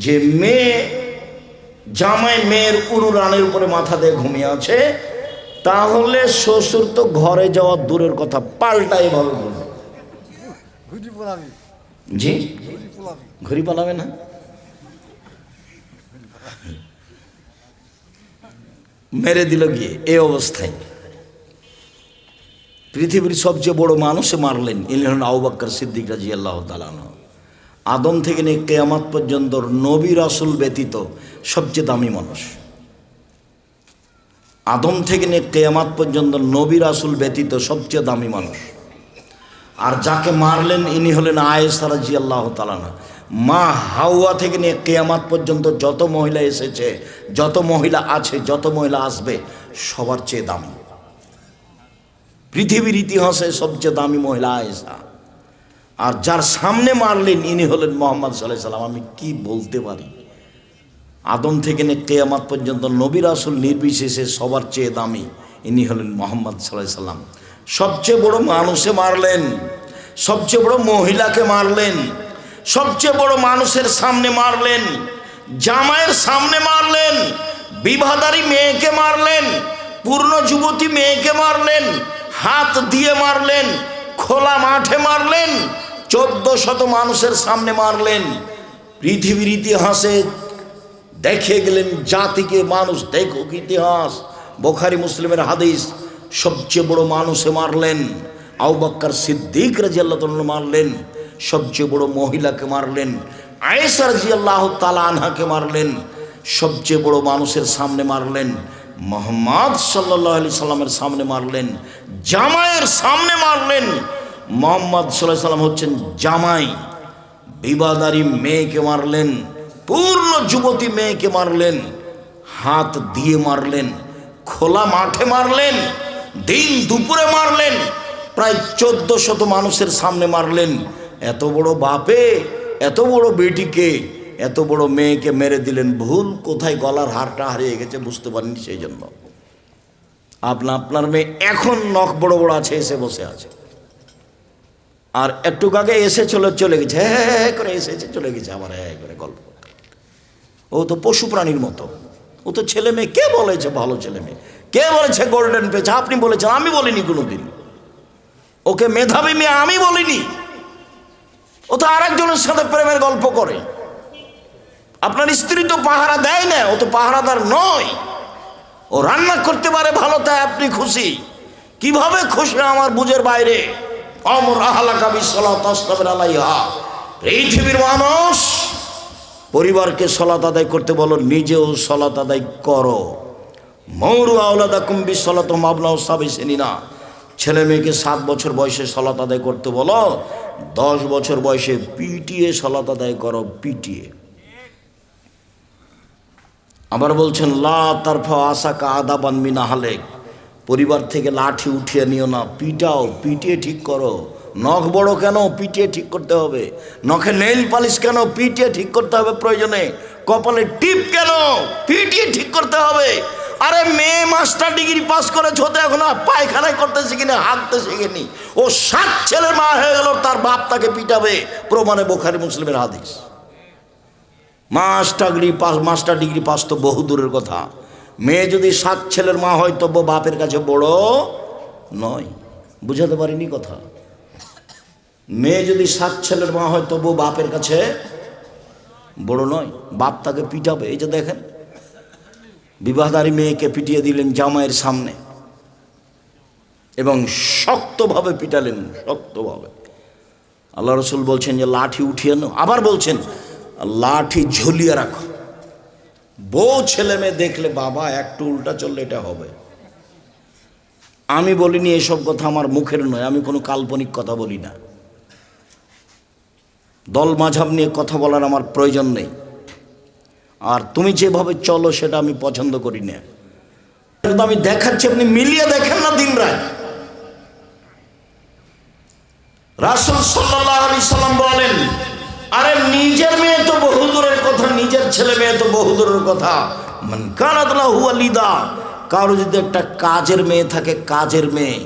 যে জামাই মেয়ের উরু রানের উপরে মাথা দিয়ে ঘুমিয়ে আছে, তাহলে শ্বশুর তো ঘরে যাওয়ার দূরের কথা, পাল্টা এভাবে বলবে, জি ঘুরি পালাবে না। মেরে দিল গিয়ে এই অবস্থায়। পৃথিবীর সবচেয়ে বড় মানুষে মারলেন, ইনি হলেন আবু বকর সিদ্দিক রাদিয়াল্লাহু তাআলা আনহু। আদম থেকে নিয়ে কিয়ামত পর্যন্ত নবী রাসূল ব্যতীত সবচেয়ে দামি মানুষ। আদম থেকে নিয়ে কিয়ামত পর্যন্ত নবী রাসূল ব্যতীত সবচেয়ে দামি মানুষ। আর যাকে মারলেন ইনি হলেন আয়েশা রাদিয়াল্লাহু তাআলা আনহা। মা হাওয়া থেকে নিয়ে কিয়ামত পর্যন্ত যত মহিলা এসেছে, যত মহিলা আছে, যত মহিলা আসবে, সবার চেয়ে দামি। পৃথিবীর ইতিহাসে সবচেয়ে দামি মহিলা আয়েশা। আর যার সামনে মারলেন ইনি হলেন মুহাম্মদ সাল্লাল্লাহু আলাইহি সাল্লাম। আমি কি বলতে পারি, আদম থেকে নিয়ে কিয়ামত পর্যন্ত নবী রাসূল নির্বিশেষে সবার চেয়ে দামি ইনি হলেন মুহাম্মদ সাল্লাল্লাহু আলাইহি সাল্লাম। সবচেয়ে বড় মানুষে মারলেন, সবচেয়ে বড় মহিলাকে মারলেন, সবচেয়ে বড় মানুষের সামনে মারলেন, জামাইয়ের সামনে মারলেন, বিবাহদারী মেয়েকে মারলেন, পূর্ণ যুবতী মেয়েকে মারলেন, হাত দিয়ে মারলেন, খোলা মাঠে মারলেন, 1400 মানুষের সামনে মারলেন। পৃথিবীর ইতিহাসে দেখে গেলেন জাতিকে, মানুষ দেখুক ইতিহাস, বুখারী মুসলিমের হাদিস। সবচেয়ে বড় মানুষে মারলেন, আবু বকর সিদ্দিক রাদিয়াল্লাহু তাআলা মারলেন, সবচেয়ে বড় মহিলাকে মারলেন, আয়েশা রাদিয়াল্লাহু তাআলা আনহাকে মারলেন, সবচেয়ে বড় মানুষের সামনে মারলেন, মুহাম্মদ সাল্লাল্লাহু আলাইহি সাল্লামের সামনে মারলেন, জামাইয়ের সামনে মারলেন। মুহাম্মদ সাল্লাল্লাহু আলাইহি সাল্লাম হচ্ছেন জামাই। বিবাহদারী মেয়েকে মারলেন, পূর্ণ যুবতী মেয়েকে মারলেন, হাত দিয়ে মারলেন, খোলা মাঠে মারলেন, দিন দুপুরে মারলেন, প্রায় 1400 মানুষের সামনে মারলেন। এত বড় বাপে এত বড় বেটিকে, এত বড় মেয়েকে মেরে দিলেন। ভুল কোথায়, গলার হারটা হারিয়ে গেছে, বুঝতে পারেননি। সেই জন্য আপনার মেয়ে এখন নখ বড় বড় আছে, এসে বসে আছে। আর একটু আগে এসে চলে গেছে, হ্যাঁ করে এসেছে চলে গেছে, আবার হ্যাঁ করে গল্প। ও তো পশু প্রাণীর মতো, ও তো ছেলে মেয়ে। কে বলেছে ভালো ছেলে মেয়ে? কে বলেছে গোল্ডেন পেয়েছে? আপনি বলেছেন, আমি বলিনি কোনোদিন। ওকে মেধাবী মেয়ে আমি বলিনি। ও তো আরেকজনের সাথে প্রেমের গল্প করে। আপনার স্ত্রী তো পাহারা দেয় না, ও তো পাহারাদার নয়। ও রান্না করতে পারে ভালো, তাই আপনি খুশি। কিভাবে খুশি আমার বুঝের বাইরে। অমর আহলাকা বিসসালাত তাসতাবির আলাইহা। পৃথিবীর মানুষ পরিবারকে সালাত আদায় করতে বলো, নিজেও সালাত আদায় করো। মৌরু আওলাদাকুম বিসসালাত মাবনাউ সাবিসিনা। ছেলে মেয়েকে 7 বছর বয়সে সালাত আদায় করতে বলো, 10 বছর বয়সে পিটিয়ে সালাত আদায় করো, পিটিয়ে। আবার বলছেন লা তারফা আসাকা আদাবান মিন আহলিক। পরিবার থেকে লাঠি উঠিয়ে নিও না, পিটাও, পিটিয়ে ঠিক করো। নখ বড় কেন? পিটিয়ে ঠিক করতে হবে। নখে নেইল পালিশ কেন? পিটিয়ে ঠিক করতে হবে প্রয়োজনে। কপালে টিপ কেন? পিটিয়ে ঠিক করতে হবে। আরে মেয়ে মাস্টার ডিগ্রি পাস করেছে, হতে এখন পায়খানায় করতে শিখিনি, হাঁটতে শিখিনি। ও 7 ছেলের মা হয়ে গেল, তার বাপ তাকে পিটাবে, প্রমাণে বুখারী মুসলিমের হাদিস। মাস্টার ডিগ্রি পাস তো বহু দূরের কথা। মেয়ে যদি 7 ছেলের মা হয়, তবু বাপের কাছে বড় নয়। বুঝাতে পারিনি কথা? মেয়ে যদি 7 ছেলের মা হয়, তবু বাপের কাছে বড় নয়, বাপ তাকে পিটাবে। এই যে দেখেন, বিবাহদারী মেয়েকে পিটিয়ে দিলেন জামাইয়ের সামনে, এবং শক্তভাবে পিটালেন, শক্তভাবে। আল্লাহ রসুল বলছেন যে লাঠি উঠিয়ে নাও, আবার বলছেন লাঠি ঝুলিয়ে রাখো। বউ ছেলে মেয়ে দেখলে বাবা একটু উল্টা চললে এটা হবে। আমি বলিনি এসব কথা, আমার মুখের নয়, আমি কোনো কাল্পনিক কথা বলি না। দল মাঝাব নিয়ে কথা বলার আমার প্রয়োজন নেই। আর তুমি যেভাবে চলো সেটা আমি পছন্দ করি না। কিন্তু আমি দেখাচ্ছি, আপনি মিলিয়ে দেখেন না দিন রাত। রাসূল সাল্লাল্লাহু আলাইহি সাল্লাম বলেন, আরে নিজের মেয়ে তো বহু দূরের কথা, নিজের ছেলে মেয়ে তো বহু দূরের কথা। মান কানাত লাহু ওয়ালিদা, কারো যদি একটা কাজের মেয়ে থাকে, কাজের মেয়ে,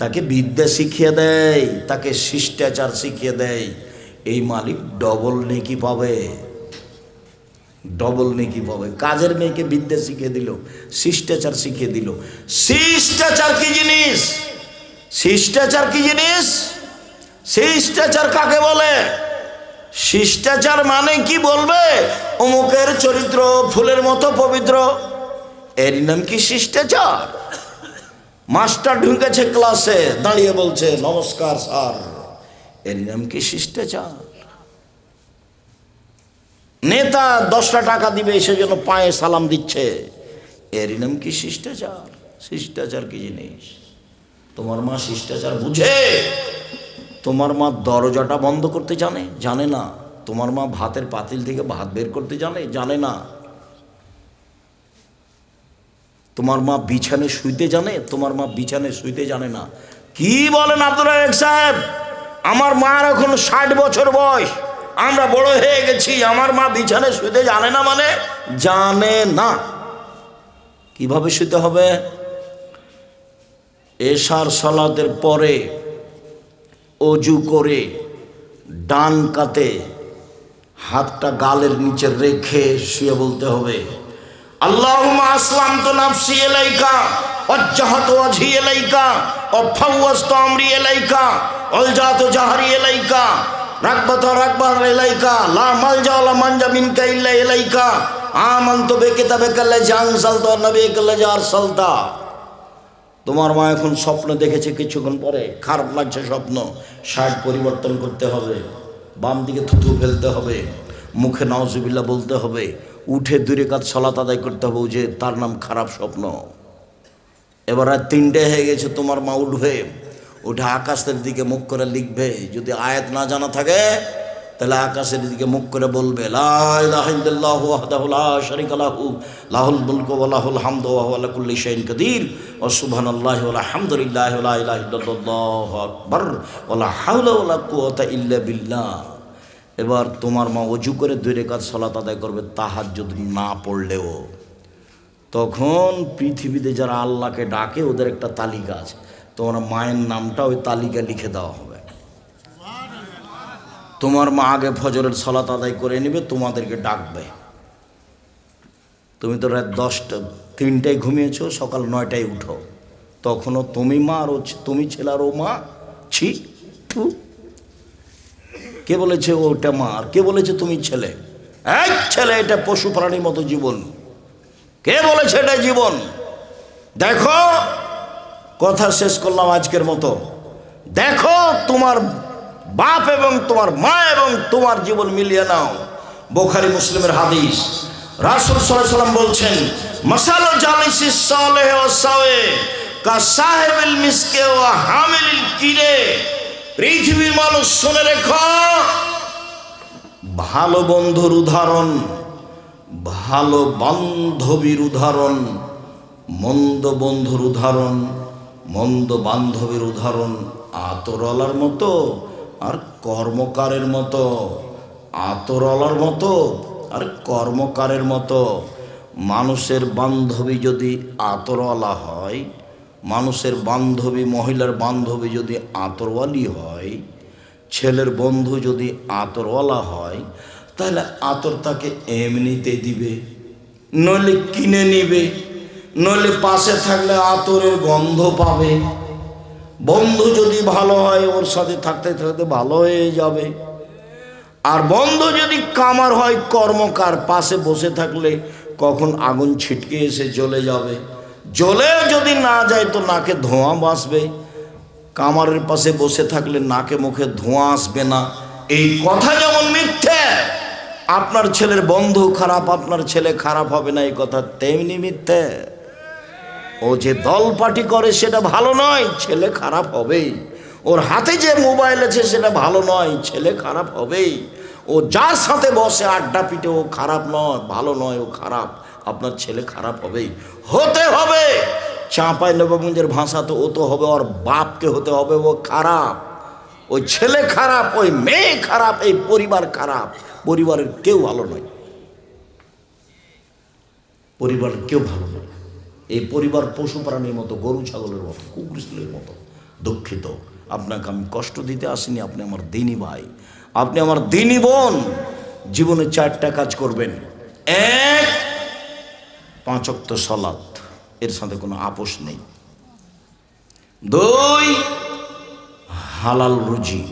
তাকে বিদ্যা শিখিয়ে দেয়, তাকে শিষ্টাচার শিখিয়ে দেয়, এই মালিক ডবল নেকি পাবে, ডবল নেকি পাবে। কাজের মেয়েকে বিদ্যা শিখিয়ে দিল, শিষ্টাচার শিখিয়ে দিল। শিষ্টাচার কি জিনিস? শিষ্টাচার কি জিনিস? শিষ্টাচার কাকে বলে? শিষ্টাচার মানে কি বলবে? অমুকের চরিত্র ফুলের মতো পবিত্র, এর নাম কি শিষ্টাচার? মাস্টার ঢুকেছে ক্লাসে, দাঁড়িয়ে বলছে নমস্কার স্যার, এর নাম কি শিষ্টাচার? নেতা 10টা টাকা দিবে সেজন্য পায়ে সালাম দিচ্ছে, এর নাম কি শিষ্টাচার? শিষ্টাচার কি জিনিস? তোমার মা শিষ্টাচার বুঝে? তোমার মা দরজাটা বন্ধ করতে জানে? জানে না। তোমার মা ভাতের পাতিল থেকে ভাত বের করতে জানে? জানে না। তোমার মা বিছানে শুইতে জানে? তোমার মা বিছানে শুইতে জানে না। কি বলেন আব্দুর রাজ্জাক সাহেব? আমার মার এখন 60 বছর বয়স, আমরা বড় হয়ে গেছি, আমার মা বিছানে শুইতে জানে না? মানে জানে না। কিভাবে শুইতে হবে? এশার সালাতের পরে অজু করে ডান কাতে হাতটা গালের নিচে রেখে শুয়ে বলতে হবে, আল্লাহুম্মা আসলামতু নাফসি ইলাইকা ওয়াজ্জাহতু ওয়াজহি ইলাইকা ওয়া ফাওয়াজতু আমরি ইলাইকা আলজাতু জাহরি ইলাইকা রাগবাত ইলাইকা লা মালজা ওয়া লা মানজা মিনকা ইল্লা ইলাইকা আমানতু বিকিতাবিকা আল্লাযী আনজালতা ওয়া নাবিয়্যিকা আল্লাযী আরসালতা। তোমার মা এখন স্বপ্ন দেখেছে, কিছুক্ষণ পরে খারাপ লাগছে স্বপ্ন, শার্ট পরিবর্তন করতে হবে, বাম দিকে থুতু ফেলতে হবে, মুখে নাউজুবিল্লাহ বলতে হবে, উঠে 2 রাকাত সালাত আদায় করতে হবে, যে তার নাম খারাপ স্বপ্ন। এবার আর 3টে হয়ে গেছে, তোমার মা উঠবে, উঠে আকাশের দিকে মুখ করে লিখবে, যদি আয়াত না জানা থাকে তাহলে আকাশের দিকে মুখ করে বলবে, লা ইলাহা ইল্লাল্লাহু ওয়াহদাহু লা শারীকা লাহু লাহুল মুলকু ওয়া লাহুল হামদু ওয়া হুয়া আলা কুল্লি শাইইন কাদির ওয়া সুবহানাল্লাহি ওয়া আলহামদুলিল্লাহি ওয়া লা ইলাহা ইল্লাল্লাহু আকবার ওয়া লা হাওলা ওয়া লা কুওয়াতা ইল্লা বিল্লাহ। এবার তোমার মা ওযু করে 2 রাকাত সালাত আদায় করবে, তাহাজ্জুদ না পড়লেও। তখন পৃথিবীতে যারা আল্লাহকে ডাকে ওদের একটা তালিকা আছে, তোমার মায়ের নামটা ওই তালিকা লিখে দেওয়া হবে। তোমার মা আগে ফজরের সালাত আদায় করে নেবে, তোমাদেরকে ডাকবে। তুমি তো রাত 3টায় ঘুমিয়েছো, সকাল 9টায় উঠো, তখনও তুমি মা আর তুমি ছেলে আর ও মা। ছি, কে বলেছে ওটা মা আর কে বলেছে তুমি ছেলে? এক ছেলে, এটা পশু প্রাণীর মতো জীবন। কে বলেছে এটা জীবন? দেখো, কথা শেষ করলাম আজকের মতো। দেখো তোমার বাপ এবং তোমার মা এবং তোমার জীবন মিলিয়ে নাও। বুখারী মুসলিমের হাদিস, রাসূল সাল্লাল্লাহু আলাইহি ওয়াসাল্লাম বলছেন, মাসালু জালিসিস সালেহ ওয়া সাওয়ে কা সাহিবিল মিসকে ওয়া হামিলিল কিরে। পৃথিবীর মানুষ শুনে রেখো, ভালো বন্ধুর উদাহরণ, ভালো বান্ধবীর উদাহরণ, মন্দ বন্ধুর উদাহরণ, মন্দ বান্ধবীর উদাহরণ আতরওয়ালার মতো আর কর্মকারের মতো। আতরওয়ালার মতো আর কর্মকারের মতো। মানুষের বান্ধবী যদি আতরওয়ালা হয়, মানুষের বান্ধবী, মহিলার বান্ধবী যদি আতরওয়ালি হয়, ছেলের বন্ধু যদি আতরওয়ালা হয়, তাহলে আতর তাকে এমনিতে দিবে, নইলে কিনে নিবে, নইলে পাশে থাকলে আতরের গন্ধ পাবে। বন্ধু যদি ভালো হয়, ওর সাথে থাকতে থাকতে ভালো হয়ে যাবে। আর বন্ধু যদি কামার হয়, কর্মকার, পাশে বসে থাকলে কখন আগুন ছিটকে এসে জ্বলে যাবে। জ্বলে যদি না যায় তো নাকে ধোঁয়া বাসবে। কামারের পাশে বসে থাকলে নাকে মুখে ধোঁয়া আসবে না, এই কথা যেমন মিথ্যে, আপনার ছেলের বন্ধু খারাপ, আপনার ছেলে খারাপ হবে না এই কথা তেমনি মিথ্যে। ও যে দল পার্টি করে সেটা ভালো নয়, ছেলে খারাপ হবেই। ওর হাতে যে মোবাইল আছে সেটা ভালো নয়, ছেলে খারাপ হবেই। ও যার সাথে বসে আড্ডা পিটে ও খারাপ নয়, ভালো নয়, ও খারাপ, আপনার ছেলে খারাপ হবেই, হতে হবে। চাঁপাই নবাবগঞ্জের ভাষা তো ও তো হবে, ওর বাপকে হতে হবে ও খারাপ, ওই ছেলে খারাপ, ওই মেয়ে খারাপ, এই পরিবার খারাপ, পরিবারের কেউ ভালো নয়, পরিবারের কেউ ভালো নয়। এই পরিবার পশু প্রাণীর মতো, গরু ছাগলের মতো, কুকুর ছাগলের মতো। দুঃখিত, আপনাকে আমি কষ্ট দিতে আসিনি, আপনি আমার দিনী ভাই, আপনি আমার দিনী বোন। জীবনে 4টা কাজ করবেন। 1, 5 ওয়াক্ত সালাত, এর সাথে কোনো আপোষ নেই। 2, হালাল রুজি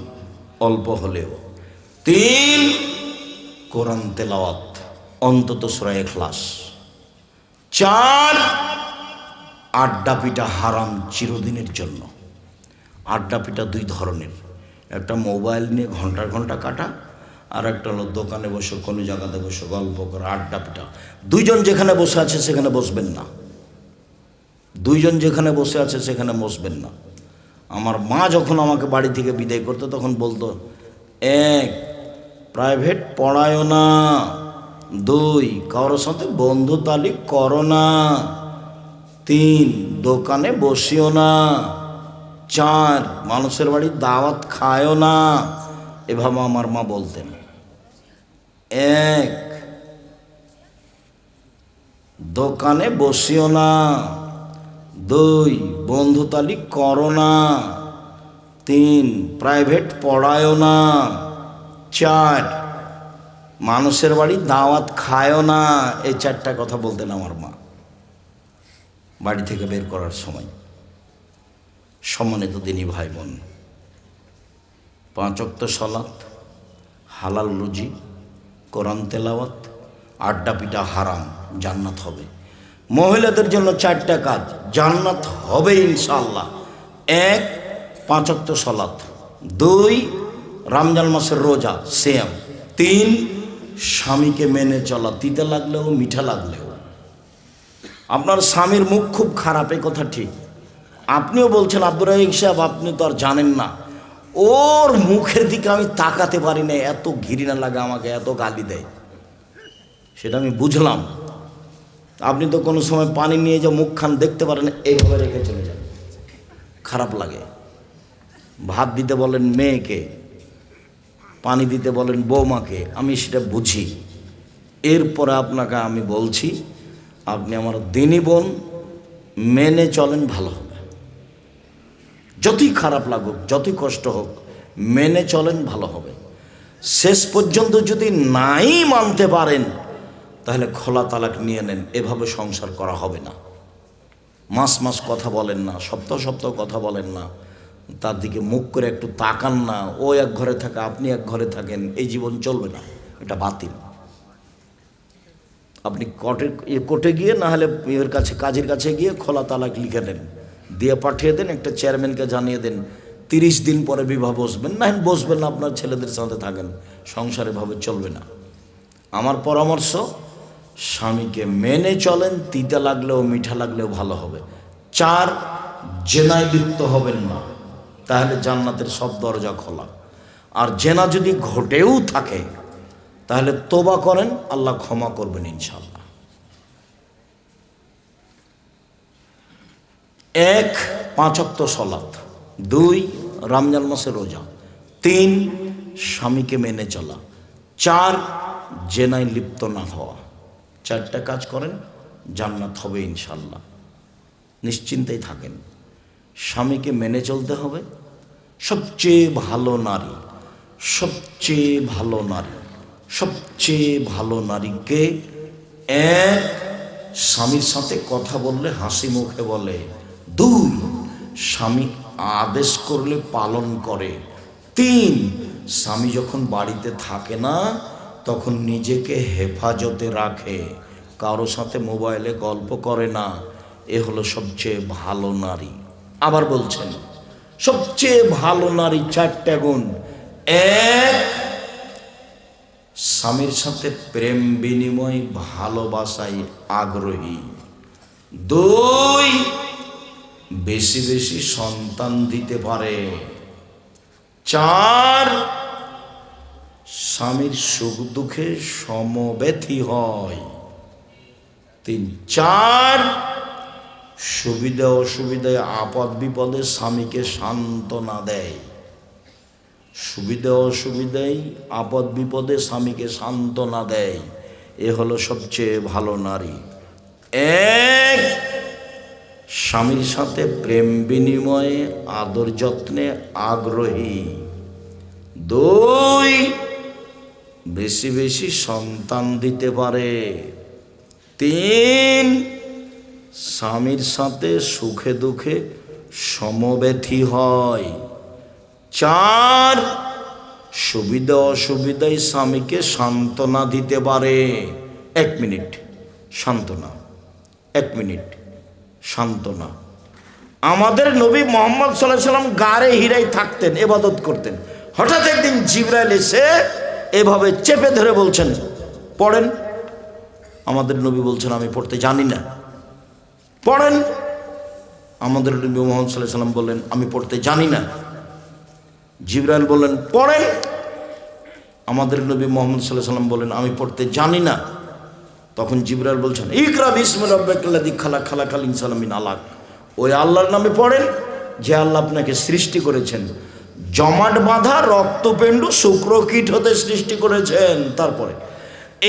অল্প হলেও। 3, কোরআন তেলাওয়াত, অন্তত সূরা ইখলাস। 4, আড্ডা পিটা হারাম চিরদিনের জন্য। আড্ডা পিটা 2 ধরনের, একটা মোবাইল নিয়ে ঘন্টার ঘন্টা কাটা, আর একটা হলো দোকানে বসে কোনো জায়গাতে বসে গল্প করা, আড্ডা পিটা। 2 জন যেখানে বসে আছে সেখানে বসবেন না, 2 জন যেখানে বসে আছে সেখানে বসবেন না। আমার মা যখন আমাকে বাড়ি থেকে বিদায় করতো তখন বলতো, 1, প্রাইভেট পড়ায়ও না, 2, কারোর সাথে বন্ধু তালিক করো না, 3, দোকানে বসিও না, 4, মানুষের বাড়ি দাওয়াত খায়ও না। এভাবে আমার মা বলতেন। 1, দোকানে বসিও না, 2, বন্ধু তালিক করো না, 3, প্রাইভেট পড়ায়ও না, 4, মানুষের বাড়ি দাওয়াত খায়ও না। এই 4টা কথা বলতেন আমার মা বাড়ি থেকে বের করার সময়। সম্মানিত দিনী ভাই বোন, 5 ওয়াক্ত সালাত, হালাল রুজি, কোরআন তেলাওয়াত, আড্ডা পিটা হারাম, জান্নাত হবে। মহিলাদের জন্য 4টা কাজ, জান্নাত হবে ইনশাআল্লাহ। 1, 5 ওয়াক্ত সালাত। 2, রমজান মাসের রোজা সিয়াম। 3, স্বামীকে মেনে চলা, তিতা লাগলেও মিঠা লাগলেও। আপনার স্বামীর মুখ খুব খারাপ, এই কথা ঠিক, আপনিও বলছেন আব্দুর রাহিক সাহেব আপনি তো আর জানেন না, ওর মুখের দিকে আমি তাকাতে পারি না, এত ঘৃণা লাগে আমাকে, এত গালি দেয়, সেটা আমি বুঝলাম। আপনি তো কোনো সময় পানি নিয়ে যে মুখখান দেখতে পারেন, এইভাবে রেখে চলে যান, খারাপ লাগে। ভাত দিতে বলেন মেয়েকে, পানি দিতে বলেন বৌমাকে, আমি সেটা বুঝি। এরপরে আপনাকে আমি বলছি, আপনি আমার দিনী বোন, মেনে চলেন, ভালো হবে। যতই খারাপ লাগুক, যতই কষ্ট হোক, মেনে চলেন, ভালো হবে। শেষ পর্যন্ত যদি নাই মানতে পারেন তাহলে খোলা তালাক নিয়ে নেন, এভাবে সংসার করা হবে না। মাস মাস কথা বলেন না, সপ্তাহ সপ্তাহ কথা বলেন না, তার দিকে মুখ করে একটু তাকান না, ও এক ঘরে থাকে আপনি এক ঘরে থাকেন, এই জীবন চলবে না, এটা বাতিল। আপনি কোর্টে গিয়ে না হলে এর কাছে, কাজের কাছে গিয়ে খোলা তালাক লিখে দেন, দিয়ে পাঠিয়ে দেন, একটা চেয়ারম্যানকে জানিয়ে দেন, 30 দিন পরে বিবাহ বসবেন, না বসবেন না, আপনার ছেলেদের সাথে থাকেন, সংসারে ভাবে চলবে না। আমার পরামর্শ, স্বামীকে মেনে চলেন, তিতা লাগলেও মিঠা লাগলেও ভালো হবে। 4, জেনায় লিপ্ত হবেন না, তাহলে জান্নাতের সব দরজা খোলা। আর জেনা যদি ঘটেও থাকে তাহলে তোবা করেন, আল্লাহ ক্ষমা করবেন ইনশাআল্লাহ। 1, 5 ওয়াক্ত সালাত। 2, রমজান মাসের রোজা। 3, স্বামীকে মেনে চলা। 4, জেনায় লিপ্ত না হওয়া। 4টা কাজ করেন, জান্নাত হবে ইনশাআল্লাহ, নিশ্চিন্তেই থাকেন। স্বামীকে মেনে চলতে হবে। সবচেয়ে ভালো নারী, সবচেয়ে ভালো নারী, সবচেয়ে ভালো নারীকে 1, স্বামীর সাথে কথা বললে হাসি মুখে বলে। 2, স্বামী আদেশ করলে পালন করে। 3, স্বামী যখন বাড়িতে থাকে না তখন নিজেকে হেফাজতে রাখে, কারো সাথে মোবাইলে গল্প করে না। এ হলো সবচেয়ে ভালো নারী। আবার বলছেন, সবচেয়ে ভালো নারী 4টা গুণ। এক, স্বামীর সাথে প্রেম বিনিময় ভালোবাসায় আগ্রহী। 2, বেশি বেশি সন্তান দিতে পারে। 4, স্বামীর সুখ দুঃখে সমব্যথী হয়। 3, 4, সুবিধা অসুবিধায় আপদ বিপদে স্বামীকে সান্ত্বনা দেয়। সুবিধা অসুবিধায় আপদ বিপদে স্বামীকে সান্ত্বনা দেয়। এ হলো সবচেয়ে ভালো নারী। 1, স্বামীর সাথে প্রেম বিনিময়ে আদর যত্নে আগ্রহী। 2, বেশি বেশি সন্তান দিতে পারে। 3, স্বামীর সাথে সুখে দুঃখে সমব্যথী হয়। 4, সুবিধা অসুবিধায় স্বামীকে সান্ত্বনা দিতে পারে। 1 মিনিট সান্ত্বনা, 1 মিনিট সান্ত্বনা। আমাদের নবী মুহাম্মদ সাল্লাল্লাহু আলাইহি সাল্লাম গারে হিরায় থাকতেন, ইবাদত করতেন। হঠাৎ একদিন জিবরাইল এসে এভাবে চেপে ধরে বলছেন, পড়েন। আমাদের নবী বলছেন, আমি পড়তে জানি না। পড়েন। আমাদের নবী মুহাম্মদ সাল্লাল্লাহু আলাইহি সাল্লাম বললেন, আমি পড়তে জানি না। জিবরাইল বললেন, পড়েন। আমাদের নবী মুহাম্মদ সাল্লাল্লাহু আলাইহি সাল্লাম বললেন, আমি পড়তে জানি না। তখন জিবরাইল বলছেন, ইকরা বিসমি রাব্বিকাল্লাযী খালাক, খালাকাল ইনসানা মিন আলাক। ওই আল্লাহর নামে পড়েন যে আল্লাহ আপনাকে সৃষ্টি করেছেন, জমাট বাঁধা রক্তপিণ্ড শুক্রকীট হতে সৃষ্টি করেছেন। তারপরে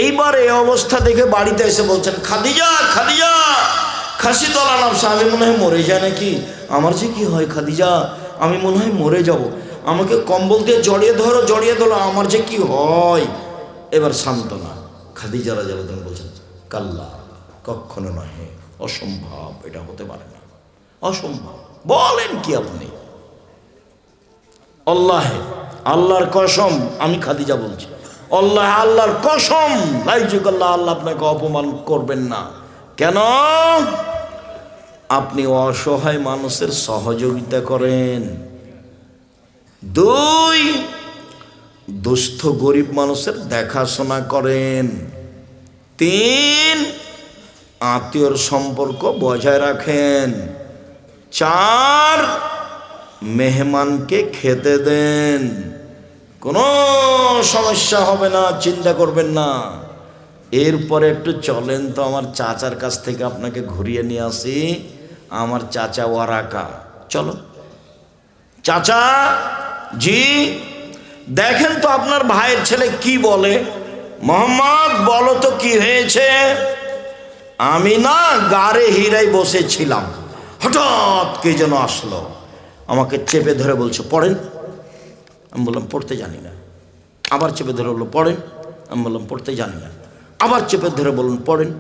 এইবার এই অবস্থা দেখে বাড়িতে এসে বলছেন, খাদিজা, খাদিজা, খাসি তলা নাফসা, আমি মনে হয় মরে যায় নাকি। আমার যে কি হয় খাদিজা, আমি মনে হয় মরে যাব। আমাকে কম্বল দিয়ে জড়িয়ে ধরো, জড়িয়ে ধরো, আমার যে কি হয়। এবার সান্ত্বনা। খাদিজা রাদিয়াল্লাহু আনহা বলছেন, কাল্লা, কখনো নয়, অসম্ভব, এটা হতে পারে না, অসম্ভব। বলেন কি আপনি? আল্লাহর কসম, আমি খাদিজা বলছি, আল্লাহর কসম, লাইজুকাল্লাহ, আল্লাহ আপনাকে অপমান করবেন না। কেন? আপনি অসহায় মানুষের সহযোগিতা করেন। 2, দুস্থ গরিব মানুষের দেখাশোনা করেন। 3, আত্মীয়র সম্পর্ক বজায় রাখেন। 4, মেহমানকে খেতে দেন। কোনো সমস্যা হবে না, চিন্তা করবেন না। এরপরে একটু চলেন তো, আমার চাচার কাছ থেকে আপনাকে ঘুরিয়ে নিয়ে আসি। আমার চাচা ওয়ারাকা, চলো চাচা জি, দেখেন তো আপনার ভাইয়ের ছেলে কি বলে। মোহাম্মদ, বলো তো কি হয়েছে। আমি না গারে হিরায় বসেছিলাম, হঠাৎ কে যেন আসলো, আমাকে চেপে ধরে বলছে, পড়েন। আমি বললাম, পড়তে জানি না। আবার চেপে ধরে বললো, পড়েন। আমি বললাম, পড়তে জানি না। আবার চেপে ধরে বলুন, পড়েন।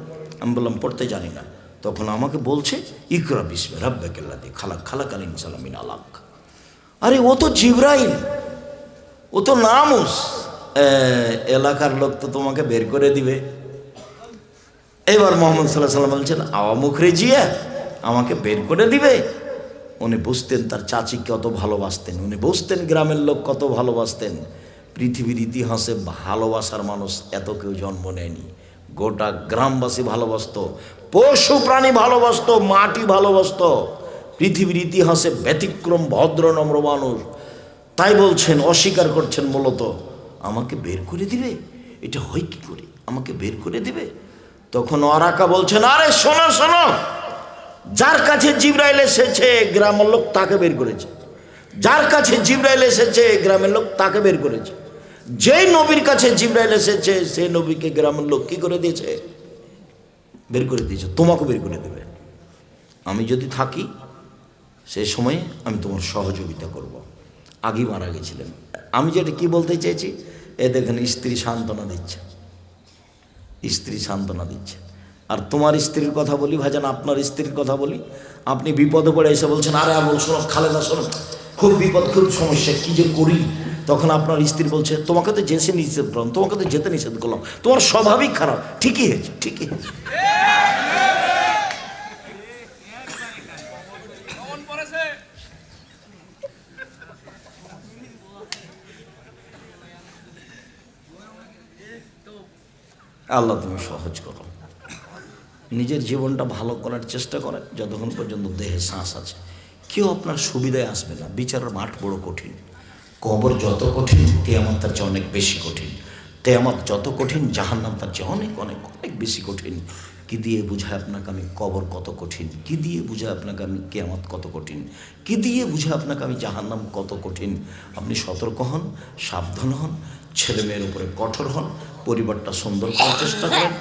আমি বললাম, পড়তে জানি না। তখন আমাকে বলছে, ইকরা বিসমি রাব্বিকাল্লাযী খালাক, খালাকাল ইনসানা মিন আলাক। আরে ও তো জিবরাইল, ও তো নামুস। এলাকার লোক তো তোমাকে বের করে দিবে। এবার মুহাম্মদ সাল্লাল্লাহু আলাইহি সাল্লাম বলছেন, আওয়া মুখরিজিয়া, আমাকে বের করে দিবে। উনি বুঝতেন তার চাচি কত ভালোবাসতেন, উনি বুঝতেন গ্রামের লোক কত ভালোবাসতেন। পৃথিবীর ইতিহাসে ভালোবাসার মানুষ এত কেউ জন্ম নেয়নি। গোটা গ্রামবাসী ভালোবাসত, পশু প্রাণী ভালোবাসত, মাটি ভালোবাসত। পৃথিবীর ইতিহাসে ব্যতিক্রম ভদ্র নম্র মানুষ। তাই বলছেন, অস্বীকার করছেন মূলত, আমাকে বের করে দিবে, এটা হয় কি করে, আমাকে বের করে দিবে। তখন ওয়ারাকা বলছেন, আরে শোনো শোনো, যার কাছে জিবরাইল এসেছে গ্রামের লোক তাকে বের করেছে। যার কাছে জিবরাইল এসেছে গ্রামের লোক তাকে বের করেছে। যেই নবীর কাছে জিবরাইল এসেছে সেই নবীকে গ্রামের লোক কি করে দিয়েছে, বের করে দিয়েছে। তোমাকে বের করে দেবে। আমি যদি থাকি সেই সময়ে আমি তোমার সহযোগিতা করব। আগেই মারা গেছিলেন। আমি যেটা কি বলতে চেয়েছি, এ দেখেন স্ত্রী সান্ত্বনা দিচ্ছে, স্ত্রী সান্ত্বনা দিচ্ছে। আর তোমার স্ত্রীর কথা বলি ভাইজান, আপনার স্ত্রীর কথা বলি, আপনি বিপদে পড়ে এসে বলছেন, আরে আবুল শোনো, খালেদা শোনো, খুব বিপদ, খুব সমস্যা, কী যে করি। তখন আপনার স্ত্রী বলছে, তোমাকে তো যেতে নিষেধ করলাম, তোমাকে তো যেতে নিষেধ করলাম, তোমার স্বাভাবিক খারাপ। ঠিকই হয়েছে, ঠিকই হয়েছে। আল্লাহ তুমি সহজ করো। নিজের জীবনটা ভালো করার চেষ্টা করেন যতক্ষণ পর্যন্ত দেহে শ্বাস আছে। কেউ আপনার সুবিধায় আসবে না। বিচারের মাঠ বড় কঠিন। কবর যত কঠিন, কিয়ামত তার চেয়ে অনেক বেশি কঠিন। কিয়ামত যত কঠিন, জাহান্নাম তার চেয়ে অনেক অনেক অনেক বেশি কঠিন। কি দিয়ে বুঝায় আপনাকে আমি কবর কত কঠিন? কি দিয়ে বুঝায় আপনাকে আমি কিয়ামত কত কঠিন? কি দিয়ে বুঝায় আপনাকে আমি জাহান্নাম কত কঠিন? আপনি সতর্ক হন, সাবধান হন, ছেলে মেয়ের উপরে কঠোর হন, পরিবারটা সুন্দর করার চেষ্টা করেন,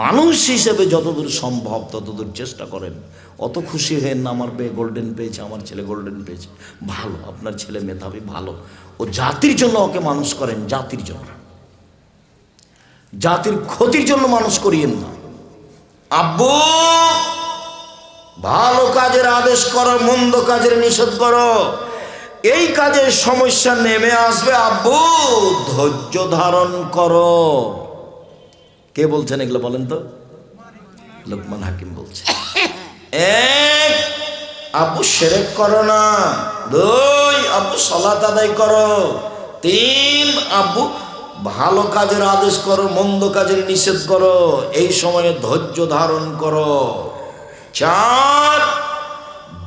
মানুষ হিসেবে যতদূর সম্ভব ততদূর চেষ্টা করেন। অত খুশি হয়ে না আমার মেয়ে গোল্ডেন পেয়েছে, আমার ছেলে গোল্ডেন পেয়েছে। ভালো, আপনার ছেলে মেধাবী, ভালো। ও জাতির জন্য ওকে মানুষ করেন, জাতির জন্য। জাতির ক্ষতির জন্য মানুষ করিয়েন না। আব্বু ভালো কাজের আদেশ করো, মন্দ কাজের নিষেধ করো। এই কাজের সমস্যা নেমে আসবে, আব্বু ধৈর্য ধারণ করো। কে বলছেন এগুলো বলেন তো? লোকমান হাকিম বলছে। এক, আব্বু শিরক করো না। দুই, আব্বু সালাত আদায় করো। তিন, আব্বু ভালো কাজের আদেশ করো, মন্দ কাজের নিষেধ করো। এই সময়ে ধৈর্য ধারণ করো। চার,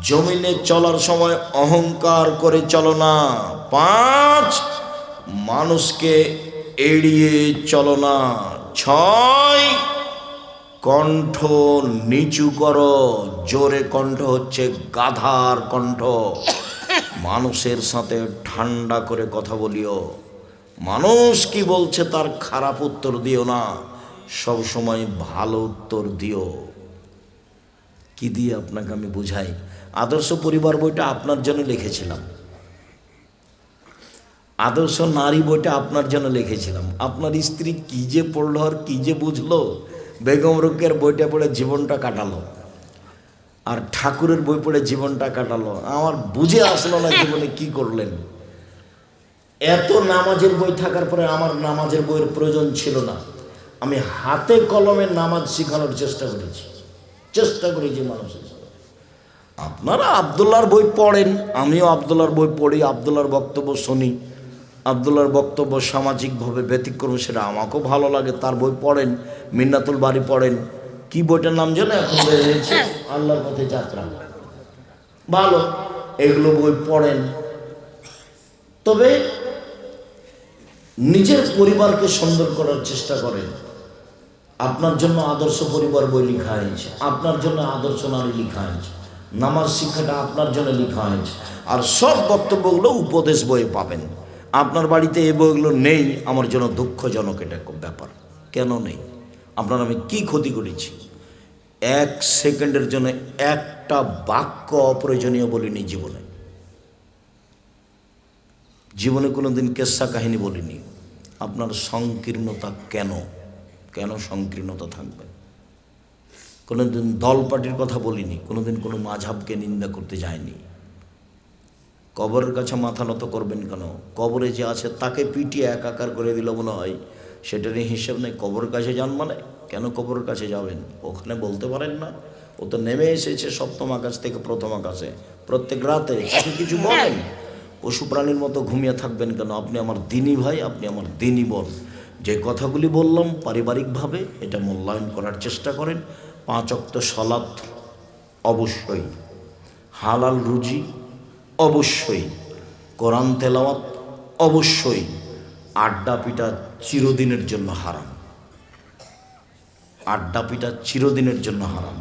জমিনে চলার সময় অহংকার করে চলো না। পাঁচ, মানুষকে এড়িয়ে চলো না। ছয়, কণ্ঠ নিচু করো। জোরে কণ্ঠ হচ্ছে গাধার কণ্ঠ। মানুষের সাথে ঠান্ডা করে কথা বলিও। মানুষ কি বলছে তার খারাপ উত্তর দিও না, সব সময় ভালো উত্তর দিও। কি দিয়ে আপনাকে আমি বুঝাই? আদর্শ পরিবার বইটা আপনার জন্য লিখেছিলাম। আদর্শ নারী বইটা আপনার জন্য লিখেছিলাম। আপনার স্ত্রী কি যে পড়লো আর কি যে বুঝলো। বেগম রোকেয়ার বইটা পড়ে জীবনটা কাটালো, আর ঠাকুরের বই পড়ে জীবনটা কাটালো। আমার বুঝে আসলো না জীবনে কি করলেন। এত নামাজের বই থাকার পরে আমার নামাজের বইয়ের প্রয়োজন ছিল না। আমি হাতে কলমে নামাজ শেখানোর চেষ্টা করেছি মানুষের। আপনারা আবদুল্লাহর বই পড়েন, আমিও আবদুল্লাহর বই পড়ি, আবদুল্লাহর বক্তব্য শুনি। আবদুল্লাহর বক্তব্য সামাজিকভাবে ব্যতিক্রম, সেটা আমাকেও ভালো লাগে। তার বই পড়েন, মিন্নাতুল বাড়ি পড়েন। কি বইটার নাম যেন এখন বেরিয়েছে, আল্লাহর পথে যাত্রা, ভালো। এগুলো বই পড়েন। তবে নিজের পরিবারকে সুন্দর করার চেষ্টা করেন। আপনার জন্য আদর্শ পরিবার বই লেখা হয়েছে, আপনার জন্য আদর্শ নারী লেখা হয়েছে, নামাজ শিক্ষাটা আপনার জন্য লেখা হয়েছে। আর সব বক্তব্যগুলো উপদেশ বইয়ে পাবেন। আপনার বাড়িতে এই বইগুলো নেই, আমার জন্য দুঃখজনক। এটা ব্যাপার। কেন নেই? আপনার আমি কি ক্ষতি করেছি? এক সেকেন্ডের জন্য একটা বাক্য অপ্রয়োজনীয় বলিনি জীবনে। জীবনে কোনো দিন কেচ্ছা কাহিনী বলিনি। আপনার সংকীর্ণতা কেন সংকীর্ণতা থাকবে? কোনোদিন দল পার্টির কথা বলিনি, কোনোদিন কোনো মাঝহাবকে নিন্দা করতে যায়নি। কবরের কাছে মাথা নত করবেন কেন? কবরে যে আছে তাকে পিটিয়ে একাকার করে দিল মনে হয়, সেটারই হিসেব নেই। কবরের কাছে যান মানে কেন কবরের কাছে যাবেন? ওখানে বলতে পারেন না? ও তো নেমে এসেছে সপ্তম আকাশ থেকে প্রথম আকাশে প্রত্যেক রাতে। কিছু বলেন? পশু প্রাণীর মতো ঘুমিয়ে থাকবেন কেন? আপনি আমার দিনী ভাই, আপনি আমার দিনী বোন। যে কথাগুলি বললাম পারিবারিকভাবে এটা মূল্যায়ন করার চেষ্টা করেন। 5 ওয়াক্ত সালাত অবশ্যই, হালাল রুজি অবশ্যই, কোরআন তেলাওয়াত অবশ্যই। আড্ডা পিটা চিরদিনের জন্য হারাম। আড্ডা পিটা চিরদিনের জন্য হারাম।